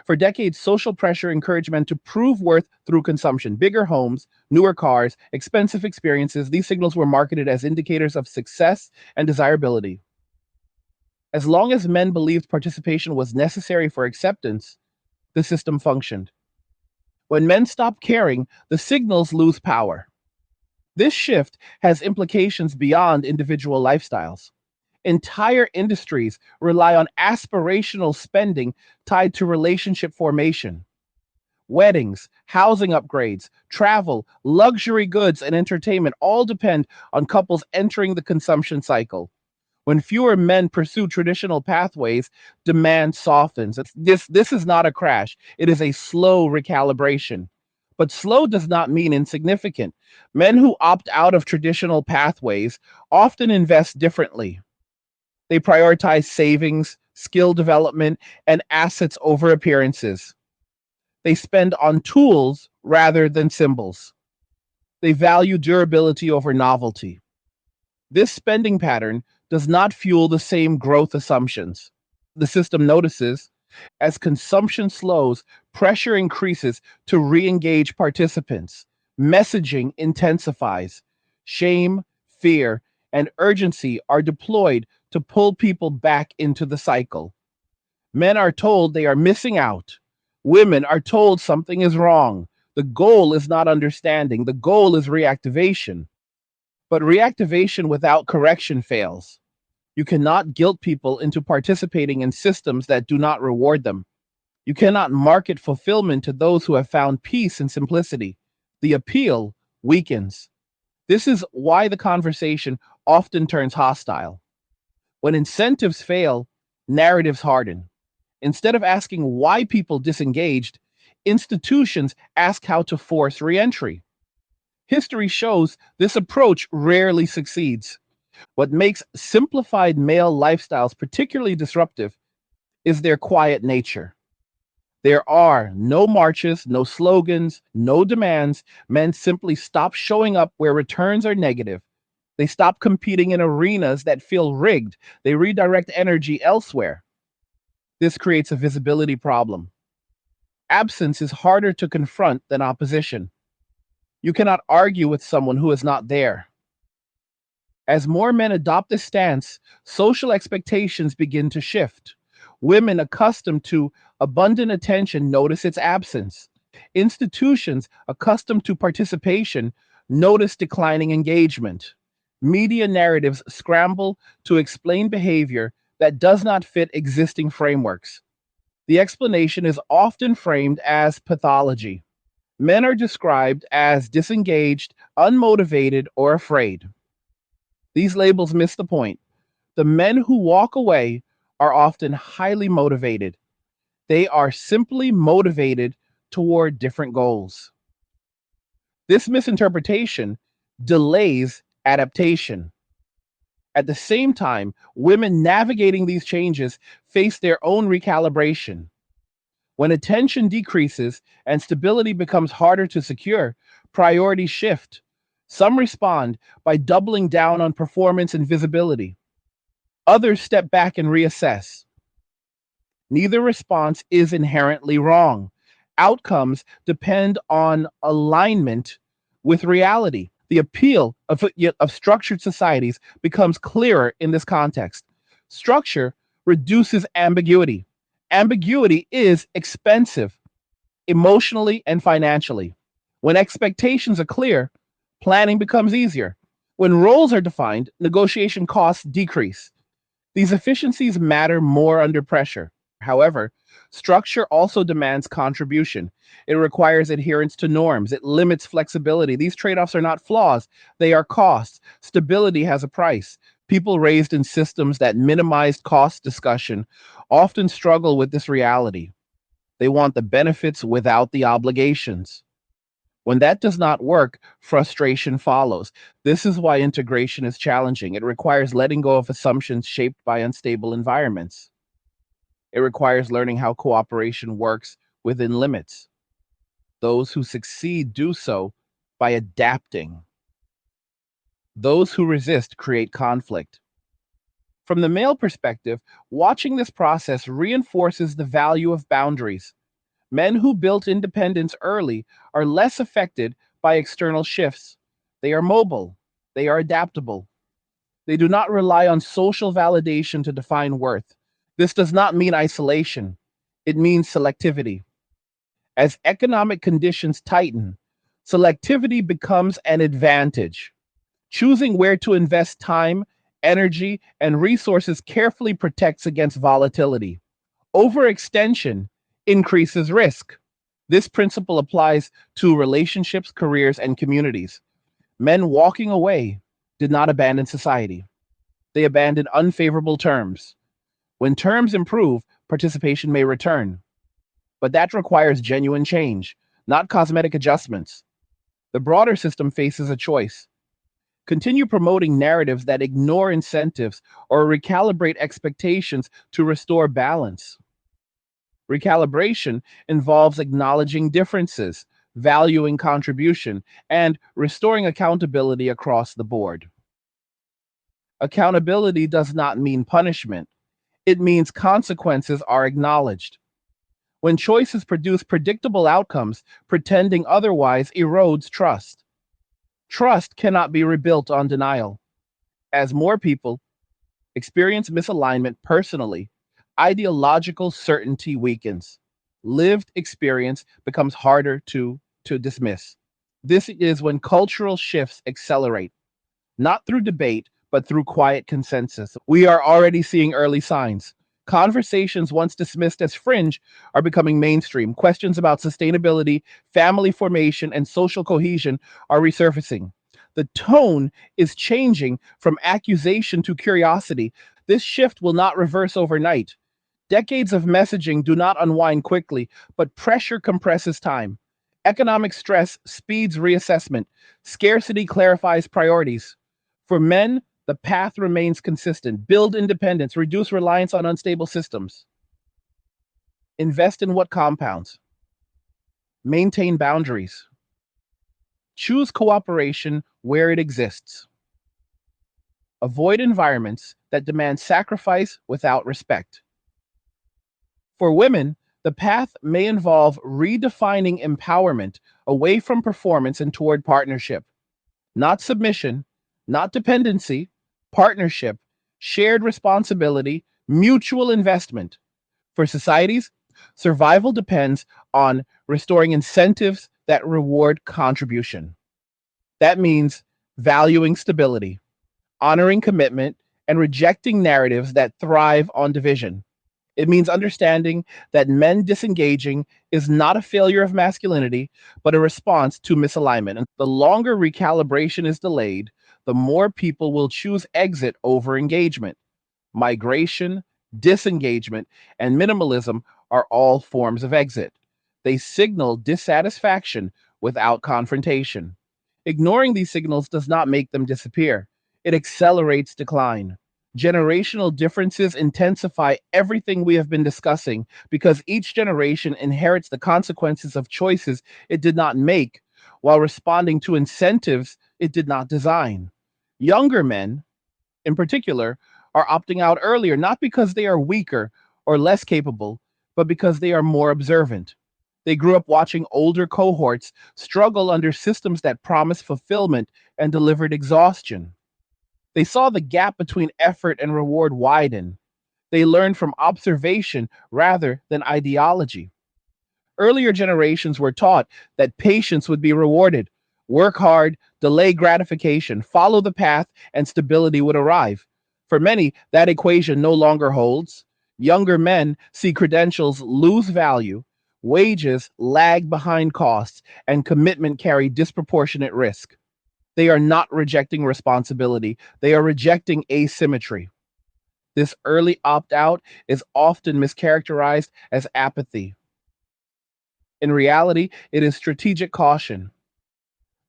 For decades, social pressure encouraged men to prove worth through consumption. Bigger homes, newer cars, expensive experiences, these signals were marketed as indicators of success and desirability. As long as men believed participation was necessary for acceptance, the system functioned. When men stop caring, the signals lose power. This shift has implications beyond individual lifestyles. Entire industries rely on aspirational spending tied to relationship formation. Weddings, housing upgrades, travel, luxury goods, and entertainment all depend on couples entering the consumption cycle. When fewer men pursue traditional pathways, demand softens. This is not a crash, it is a slow recalibration. But slow does not mean insignificant. Men who opt out of traditional pathways often invest differently. They prioritize savings, skill development, and assets over appearances. They spend on tools rather than symbols. They value durability over novelty. This spending pattern does not fuel the same growth assumptions. The system notices as consumption slows, pressure increases to re engage participants. Messaging intensifies. Shame, fear, and urgency are deployed to pull people back into the cycle. Men are told they are missing out. Women are told something is wrong. The goal is not understanding, the goal is reactivation. But reactivation without correction fails. You cannot guilt people into participating in systems that do not reward them. You cannot market fulfillment to those who have found peace and simplicity. The appeal weakens. This is why the conversation often turns hostile. When incentives fail, narratives harden. Instead of asking why people disengaged, institutions ask how to force reentry. History shows this approach rarely succeeds. What makes simplified male lifestyles particularly disruptive is their quiet nature. There are no marches, no slogans, no demands. Men simply stop showing up where returns are negative. They stop competing in arenas that feel rigged. They redirect energy elsewhere. This creates a visibility problem. Absence is harder to confront than opposition. You cannot argue with someone who is not there. As more men adopt this stance, social expectations begin to shift. Women accustomed to abundant attention notice its absence. Institutions accustomed to participation notice declining engagement. Media narratives scramble to explain behavior that does not fit existing frameworks. The explanation is often framed as pathology. Men are described as disengaged, unmotivated, or afraid. These labels miss the point. The men who walk away are often highly motivated. They are simply motivated toward different goals. This misinterpretation delays adaptation. At the same time, women navigating these changes face their own recalibration. When attention decreases and stability becomes harder to secure, priorities shift. Some respond by doubling down on performance and visibility. Others step back and reassess. Neither response is inherently wrong. Outcomes depend on alignment with reality. The appeal of structured societies becomes clearer in this context. Structure reduces ambiguity. Ambiguity is expensive, emotionally and financially. When expectations are clear, planning becomes easier. When roles are defined, negotiation costs decrease. These efficiencies matter more under pressure. However, structure also demands contribution. It requires adherence to norms. It limits flexibility. These trade offs are not flaws, they are costs. Stability has a price. People raised in systems that minimized cost discussion often struggle with this reality. They want the benefits without the obligations. When that does not work, frustration follows. This is why integration is challenging. It requires letting go of assumptions shaped by unstable environments. It requires learning how cooperation works within limits. Those who succeed do so by adapting. Those who resist create conflict. From the male perspective, watching this process reinforces the value of boundaries. Men who built independence early are less affected by external shifts. They are mobile, they are adaptable. They do not rely on social validation to define worth. This does not mean isolation, it means selectivity. As economic conditions tighten, selectivity becomes an advantage. Choosing where to invest time, energy, and resources carefully protects against volatility. Overextension increases risk. This principle applies to relationships, careers, and communities. Men walking away did not abandon society, they abandoned unfavorable terms. When terms improve, participation may return, but that requires genuine change, not cosmetic adjustments. The broader system faces a choice: continue promoting narratives that ignore incentives or recalibrate expectations to restore balance. Recalibration involves acknowledging differences, valuing contribution, and restoring accountability across the board. Accountability does not mean punishment, it means consequences are acknowledged. When choices produce predictable outcomes, pretending otherwise erodes trust. Trust cannot be rebuilt on denial. As more people experience misalignment personally, ideological certainty weakens. Lived experience becomes harder to dismiss. This is when cultural shifts accelerate, not through debate, but through quiet consensus. We are already seeing early signs. Conversations once dismissed as fringe are becoming mainstream. Questions about sustainability, family formation, and social cohesion are resurfacing. The tone is changing from accusation to curiosity. This shift will not reverse overnight. Decades of messaging do not unwind quickly, but pressure compresses time. Economic stress speeds reassessment. Scarcity clarifies priorities. For men, the path remains consistent: build independence, reduce reliance on unstable systems, invest in what compounds, maintain boundaries, choose cooperation where it exists, avoid environments that demand sacrifice without respect. For women, the path may involve redefining empowerment away from performance and toward partnership, not submission, not dependency, partnership, shared responsibility, mutual investment. For societies, survival depends on restoring incentives that reward contribution. That means valuing stability, honoring commitment, and rejecting narratives that thrive on division. It means understanding that men disengaging is not a failure of masculinity, but a response to misalignment. And the longer recalibration is delayed, the more people will choose exit over engagement. Migration, disengagement, and minimalism are all forms of exit. They signal dissatisfaction without confrontation. Ignoring these signals does not make them disappear, it accelerates decline. Generational differences intensify everything we have been discussing because each generation inherits the consequences of choices it did not make while responding to incentives it did not design. Younger men, in particular, are opting out earlier, not because they are weaker or less capable, but because they are more observant. They grew up watching older cohorts struggle under systems that promised fulfillment and delivered exhaustion. They saw the gap between effort and reward widen. They learned from observation rather than ideology. Earlier generations were taught that patience would be rewarded. Work hard, delay gratification, follow the path, and stability would arrive. For many, that equation no longer holds. Younger men see credentials lose value, wages lag behind costs, and commitment carry disproportionate risk. They are not rejecting responsibility, they are rejecting asymmetry. This early opt out is often mischaracterized as apathy. In reality, it is strategic caution.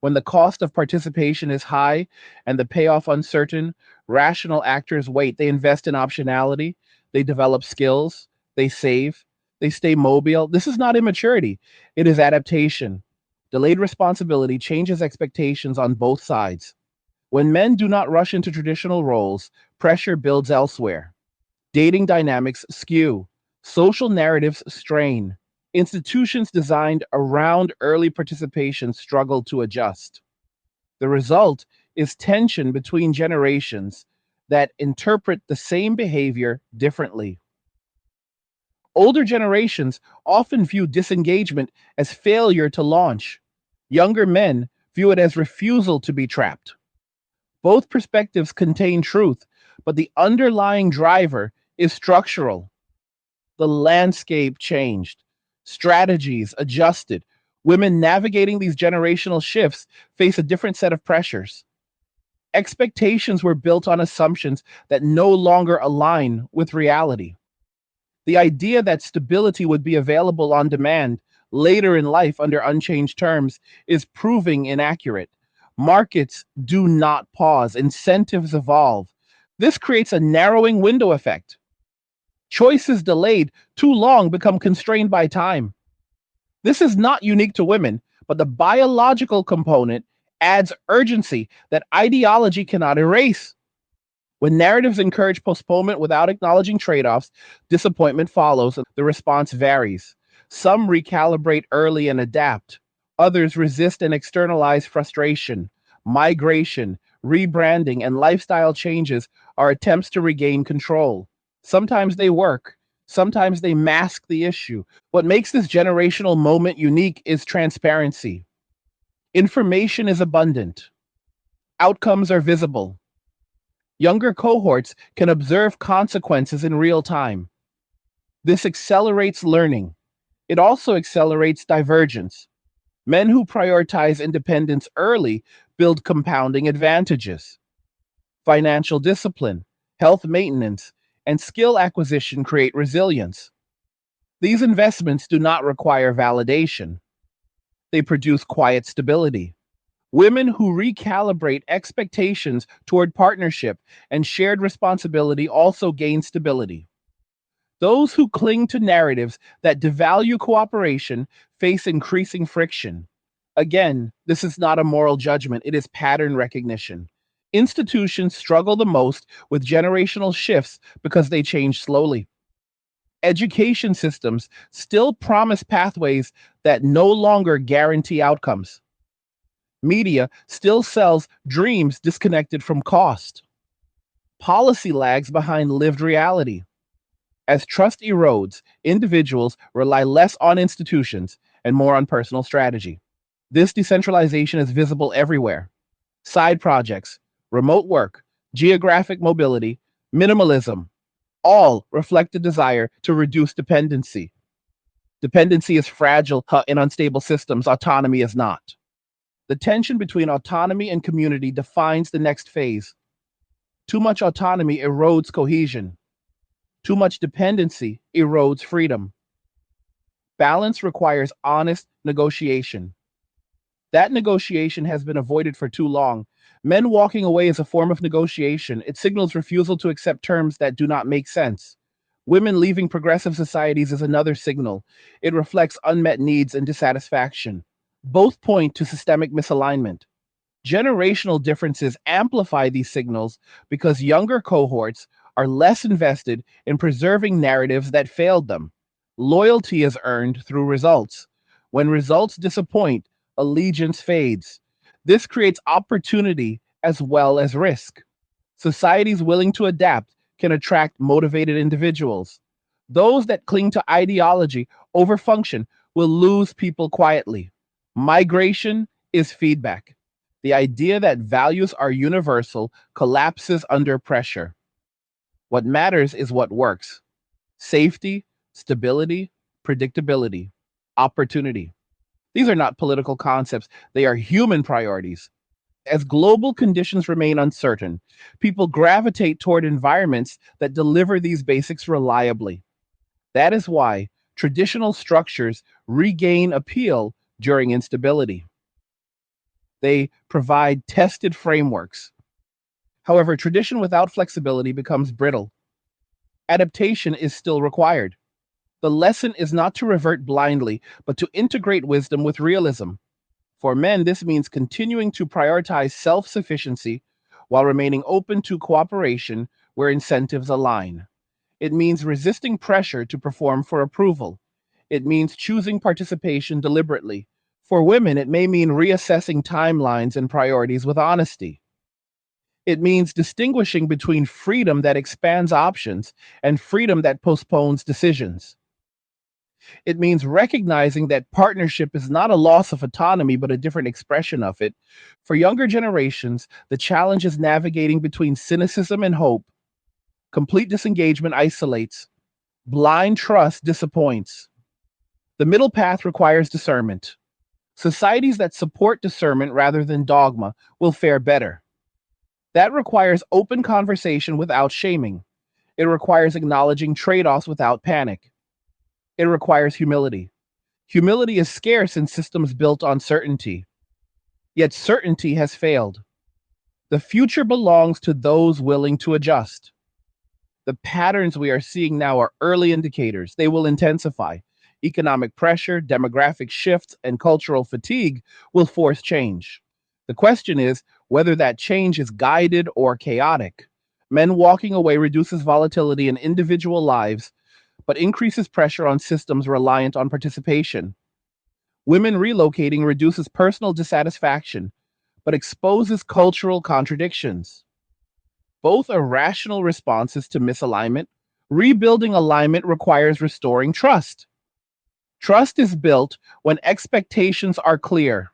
When the cost of participation is high and the payoff uncertain, rational actors wait. They invest in optionality, they develop skills, they save, they stay mobile. This is not immaturity, it is adaptation. Delayed responsibility changes expectations on both sides. When men do not rush into traditional roles, pressure builds elsewhere. Dating dynamics skew, social narratives strain, institutions designed around early participation struggle to adjust. The result is tension between generations that interpret the same behavior differently. Older generations often view disengagement as failure to launch. Younger men view it as refusal to be trapped. Both perspectives contain truth, but the underlying driver is structural. The landscape changed, strategies adjusted. Women navigating these generational shifts face a different set of pressures. Expectations were built on assumptions that no longer align with reality. The idea that stability would be available on demand later in life under unchanged terms is proving inaccurate. Markets do not pause, incentives evolve. This creates a narrowing window effect. Choices delayed too long become constrained by time. This is not unique to women, but the biological component adds urgency that ideology cannot erase. When narratives encourage postponement without acknowledging trade offs, disappointment follows. The response varies. Some recalibrate early and adapt, others resist and externalize frustration. Migration, rebranding, and lifestyle changes are attempts to regain control. Sometimes they work, sometimes they mask the issue. What makes this generational moment unique is transparency. Information is abundant, outcomes are visible. Younger cohorts can observe consequences in real time. This accelerates learning. It also accelerates divergence. Men who prioritize independence early build compounding advantages. Financial discipline, health maintenance, and skill acquisition create resilience. These investments do not require validation. They produce quiet stability. Women who recalibrate expectations toward partnership and shared responsibility also gain stability. Those who cling to narratives that devalue cooperation face increasing friction. Again, this is not a moral judgment, it is pattern recognition. Institutions struggle the most with generational shifts because they change slowly. Education systems still promise pathways that no longer guarantee outcomes. Media still sells dreams disconnected from cost. Policy lags behind lived reality. As trust erodes, individuals rely less on institutions and more on personal strategy. This decentralization is visible everywhere. Side projects, remote work, geographic mobility, minimalism, all reflect a desire to reduce dependency. Dependency is fragile in unstable systems, autonomy is not. The tension between autonomy and community defines the next phase. Too much autonomy erodes cohesion. Too much dependency erodes freedom. Balance requires honest negotiation. That negotiation has been avoided for too long. Men walking away is a form of negotiation. It signals refusal to accept terms that do not make sense. Women leaving progressive societies is another signal. It reflects unmet needs and dissatisfaction. Both point to systemic misalignment. Generational differences amplify these signals because younger cohorts are less invested in preserving narratives that failed them. Loyalty is earned through results. When results disappoint, allegiance fades. This creates opportunity as well as risk. Societies willing to adapt can attract motivated individuals. Those that cling to ideology over function will lose people quietly. Migration is feedback. The idea that values are universal collapses under pressure. What matters is what works: safety, stability, predictability, opportunity. These are not political concepts, they are human priorities. As global conditions remain uncertain, people gravitate toward environments that deliver these basics reliably. That is why traditional structures regain appeal during instability. They provide tested frameworks. However, tradition without flexibility becomes brittle. Adaptation is still required. The lesson is not to revert blindly, but to integrate wisdom with realism. For men, this means continuing to prioritize self sufficiency while remaining open to cooperation where incentives align. It means resisting pressure to perform for approval. It means choosing participation deliberately. For women, it may mean reassessing timelines and priorities with honesty. It means distinguishing between freedom that expands options and freedom that postpones decisions. It means recognizing that partnership is not a loss of autonomy, but a different expression of it. For younger generations, the challenge is navigating between cynicism and hope. Complete disengagement isolates, blind trust disappoints. The middle path requires discernment. Societies that support discernment rather than dogma will fare better. That requires open conversation without shaming. It requires acknowledging trade offs without panic. It requires humility. Humility is scarce in systems built on certainty, yet certainty has failed. The future belongs to those willing to adjust. The patterns we are seeing now are early indicators. They will intensify. Economic pressure, demographic shifts, and cultural fatigue will force change. The question is whether that change is guided or chaotic. Men walking away reduces volatility in individual lives, but increases pressure on systems reliant on participation. Women relocating reduces personal dissatisfaction, but exposes cultural contradictions. Both are rational responses to misalignment. Rebuilding alignment requires restoring trust. Trust is built when expectations are clear,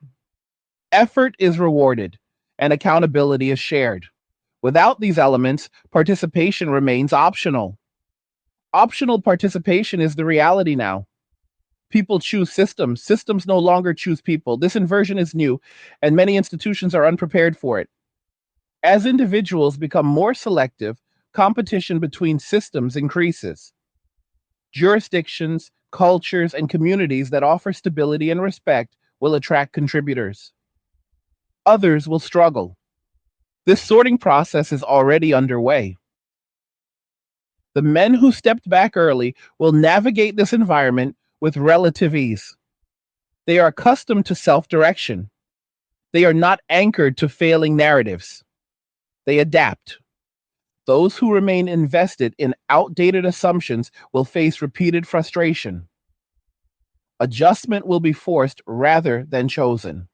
effort is rewarded, and accountability is shared. Without these elements, participation remains optional. Optional participation is the reality now. People choose systems. Systems no longer choose people. This inversion is new, and many institutions are unprepared for it. As individuals become more selective, competition between systems increases. Jurisdictions, cultures, and communities that offer stability and respect will attract contributors. Others will struggle. This sorting process is already underway. The men who stepped back early will navigate this environment with relative ease. They are accustomed to self direction. They are not anchored to failing narratives. They adapt. Those who remain invested in outdated assumptions will face repeated frustration. Adjustment will be forced rather than chosen.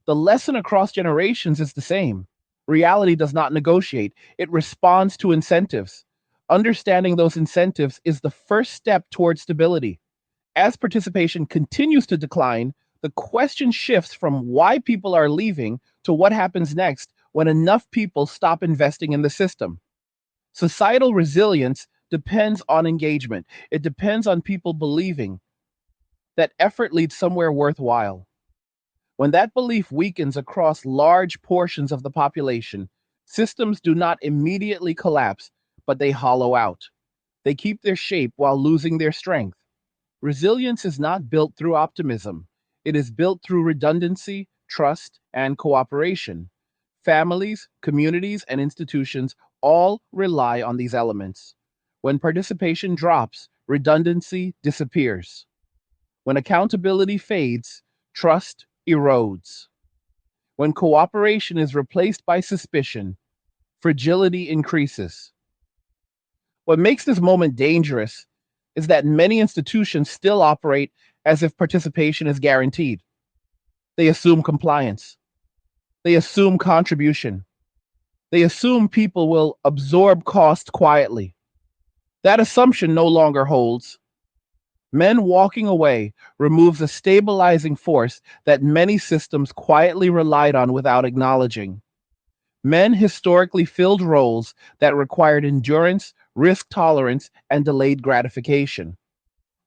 The lesson across generations is the same. Reality does not negotiate, it responds to incentives. Understanding those incentives is the first step towards stability. As participation continues to decline, the question shifts from why people are leaving to what happens next when enough people stop investing in the system. Societal resilience depends on engagement. It depends on people believing that effort leads somewhere worthwhile. When that belief weakens across large portions of the population, systems do not immediately collapse, but they hollow out. They keep their shape while losing their strength. Resilience is not built through optimism. It is built through redundancy, trust, and cooperation. Families, communities, and institutions all rely on these elements. When participation drops, redundancy disappears. When accountability fades, trust erodes. When cooperation is replaced by suspicion, fragility increases. What makes this moment dangerous is that many institutions still operate as if participation is guaranteed. They assume compliance, they assume contribution, they assume people will absorb cost quietly. That assumption no longer holds. Men walking away removes a stabilizing force that many systems quietly relied on without acknowledging. Men historically filled roles that required endurance, risk tolerance, and delayed gratification.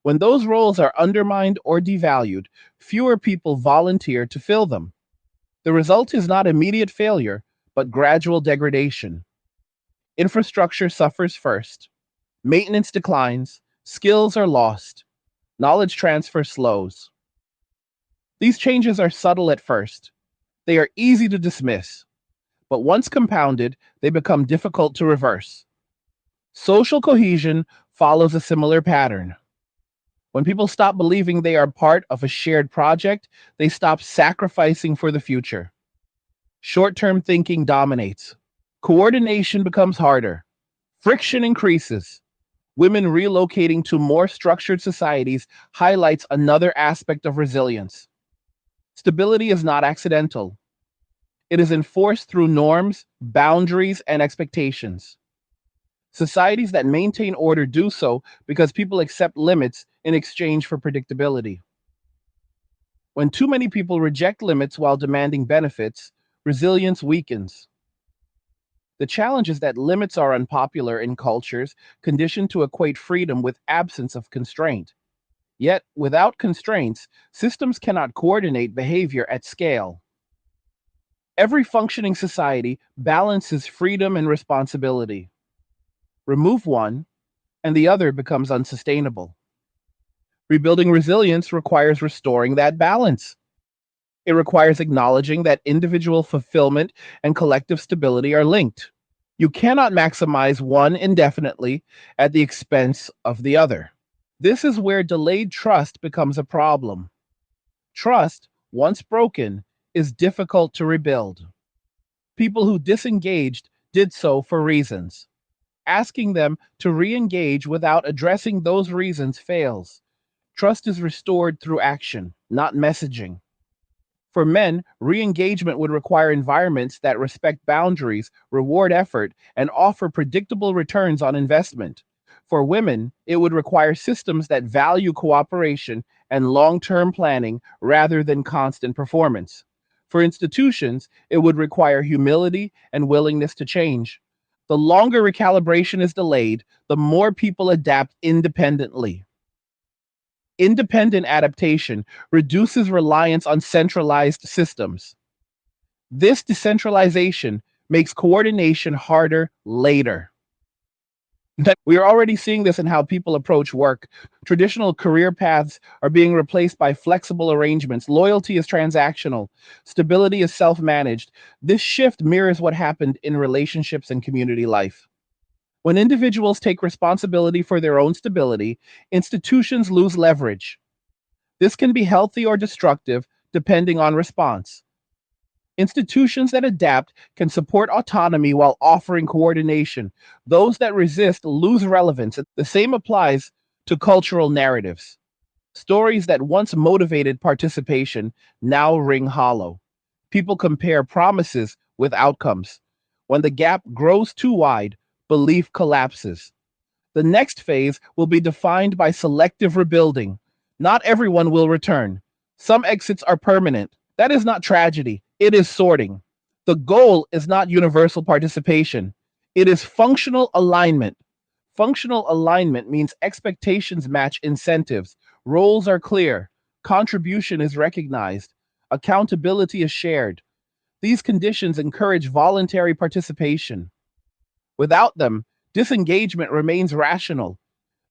When those roles are undermined or devalued, fewer people volunteer to fill them. The result is not immediate failure, but gradual degradation. Infrastructure suffers first. Maintenance declines. Skills are lost. Knowledge transfer slows. These changes are subtle at first. They are easy to dismiss. But once compounded, they become difficult to reverse. Social cohesion follows a similar pattern. When people stop believing they are part of a shared project, they stop sacrificing for the future. Short term thinking dominates. Coordination becomes harder. Friction increases. Women relocating to more structured societies highlights another aspect of resilience. Stability is not accidental. It is enforced through norms, boundaries, and expectations. Societies that maintain order do so because people accept limits in exchange for predictability. When too many people reject limits while demanding benefits, resilience weakens. The challenge is that limits are unpopular in cultures conditioned to equate freedom with absence of constraint. Yet, without constraints, systems cannot coordinate behavior at scale. Every functioning society balances freedom and responsibility. Remove one, and the other becomes unsustainable. Rebuilding resilience requires restoring that balance. It requires acknowledging that individual fulfillment and collective stability are linked. You cannot maximize one indefinitely at the expense of the other. This is where delayed trust becomes a problem. Trust, once broken, is difficult to rebuild. People who disengaged did so for reasons. Asking them to re engage without addressing those reasons fails. Trust is restored through action, not messaging. For men, re engagement would require environments that respect boundaries, reward effort, and offer predictable returns on investment. For women, it would require systems that value cooperation and long term planning rather than constant performance. For institutions, it would require humility and willingness to change. The longer recalibration is delayed, the more people adapt independently. Independent adaptation reduces reliance on centralized systems. This decentralization makes coordination harder later. We are already seeing this in how people approach work. Traditional career paths are being replaced by flexible arrangements. Loyalty is transactional. Stability is self managed. This shift mirrors what happened in relationships and community life. When individuals take responsibility for their own stability, institutions lose leverage. This can be healthy or destructive depending on response. Institutions that adapt can support autonomy while offering coordination. Those that resist lose relevance. The same applies to cultural narratives. Stories that once motivated participation now ring hollow. People compare promises with outcomes. When the gap grows too wide, belief collapses. The next phase will be defined by selective rebuilding. Not everyone will return. Some exits are permanent. That is not tragedy, it is sorting. The goal is not universal participation, it is functional alignment. Functional alignment means expectations match incentives, roles are clear, contribution is recognized, accountability is shared. These conditions encourage voluntary participation. Without them, disengagement remains rational.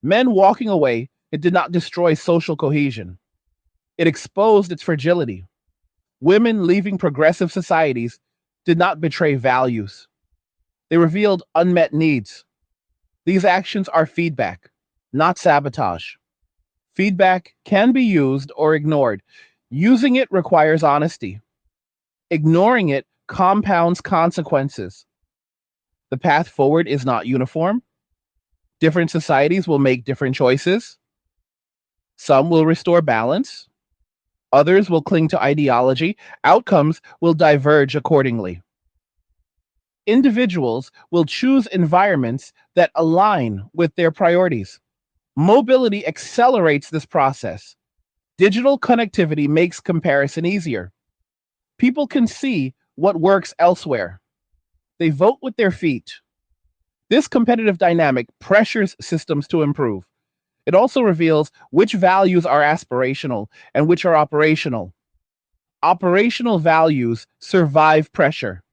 Men walking away, it did not destroy social cohesion. It exposed its fragility. Women leaving progressive societies did not betray values. They revealed unmet needs. These actions are feedback, not sabotage. Feedback can be used or ignored. Using it requires honesty. Ignoring it compounds consequences. The path forward is not uniform. Different societies will make different choices. Some will restore balance. Others will cling to ideology. Outcomes will diverge accordingly. Individuals will choose environments that align with their priorities. Mobility accelerates this process. Digital connectivity makes comparison easier. People can see what works elsewhere. They vote with their feet. This competitive dynamic pressures systems to improve. It also reveals which values are aspirational and which are operational. Operational values survive pressure.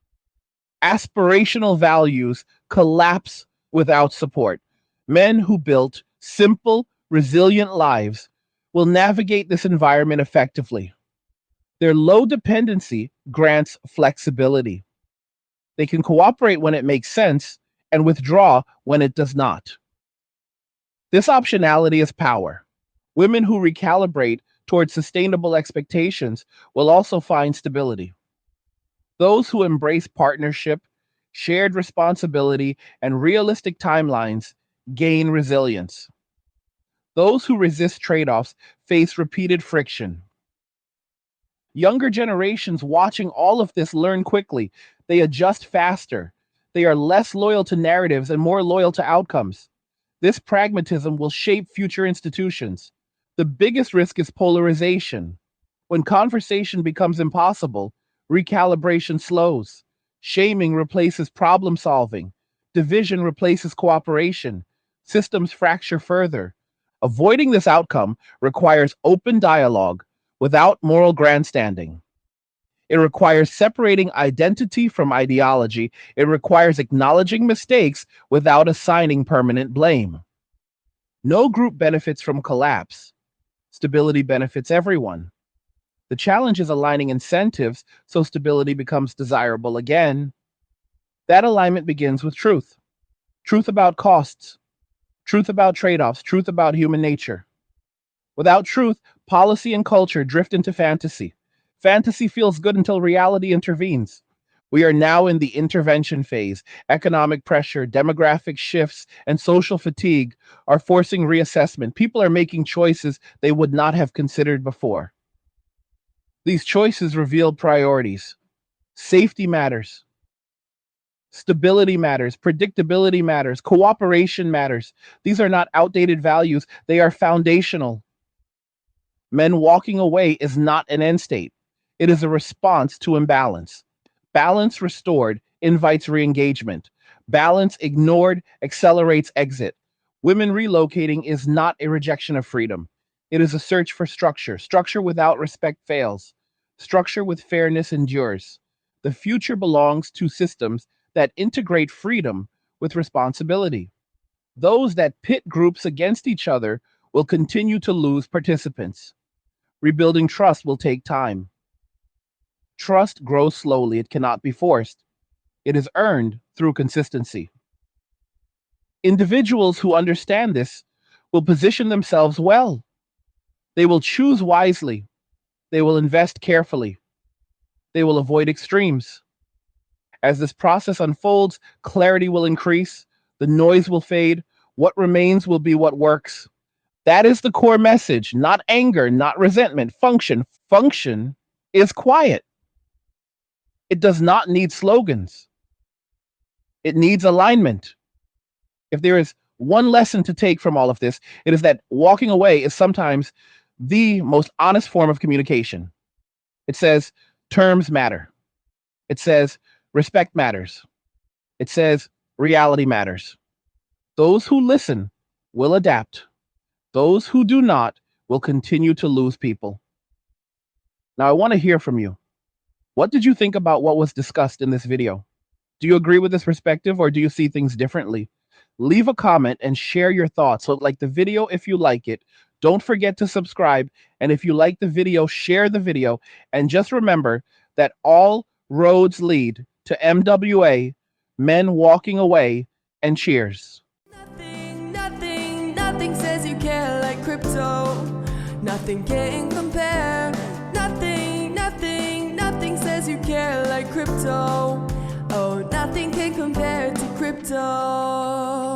Aspirational values collapse without support. Men who built simple, resilient lives will navigate this environment effectively. Their low dependency grants flexibility. They can cooperate when it makes sense and withdraw when it does not. This optionality is power. Women who recalibrate towards sustainable expectations will also find stability. Those who embrace partnership, shared responsibility, and realistic timelines gain resilience. Those who resist trade offs face repeated friction. Younger generations watching all of this learn quickly. They adjust faster. They are less loyal to narratives and more loyal to outcomes. This pragmatism will shape future institutions. The biggest risk is polarization. When conversation becomes impossible, recalibration slows. Shaming replaces problem solving. Division replaces cooperation. Systems fracture further. Avoiding this outcome requires open dialogue without moral grandstanding. It requires separating identity from ideology. It requires acknowledging mistakes without assigning permanent blame. No group benefits from collapse. Stability benefits everyone. The challenge is aligning incentives so stability becomes desirable again. That alignment begins with truth. Truth about costs, truth about trade offs, truth about human nature. Without truth, policy and culture drift into fantasy. Fantasy feels good until reality intervenes. We are now in the intervention phase. Economic pressure, demographic shifts, and social fatigue are forcing reassessment. People are making choices they would not have considered before. These choices reveal priorities. Safety matters. Stability matters. Predictability matters. Cooperation matters. These are not outdated values, they are foundational. Men walking away is not an end state, it is a response to imbalance. Balance restored invites re engagement. Balance ignored accelerates exit. Women relocating is not a rejection of freedom, it is a search for structure. Structure without respect fails, structure with fairness endures. The future belongs to systems that integrate freedom with responsibility. Those that pit groups against each other will continue to lose participants. Rebuilding trust will take time. Trust grows slowly, it cannot be forced. It is earned through consistency. Individuals who understand this will position themselves well. They will choose wisely. They will invest carefully. They will avoid extremes. As this process unfolds, clarity will increase, the noise will fade, what remains will be what works. That is the core message, not anger, not resentment. Function. Function is quiet. It does not need slogans. It needs alignment. If there is one lesson to take from all of this, it is that walking away is sometimes the most honest form of communication. It says terms matter. It says respect matters. It says reality matters. Those who listen will adapt. Those who do not will continue to lose people. Now, I want to hear from you. What did you think about what was discussed in this video? Do you agree with this perspective or do you see things differently? Leave a comment and share your thoughts. So, like the video if you like it. Don't forget to subscribe. And if you like the video, share the video. And just remember that all roads lead to MWA, men walking away, and cheers. Nothing says you care like crypto. Nothing can compare. Nothing says you care like crypto. Oh, nothing can compare to crypto.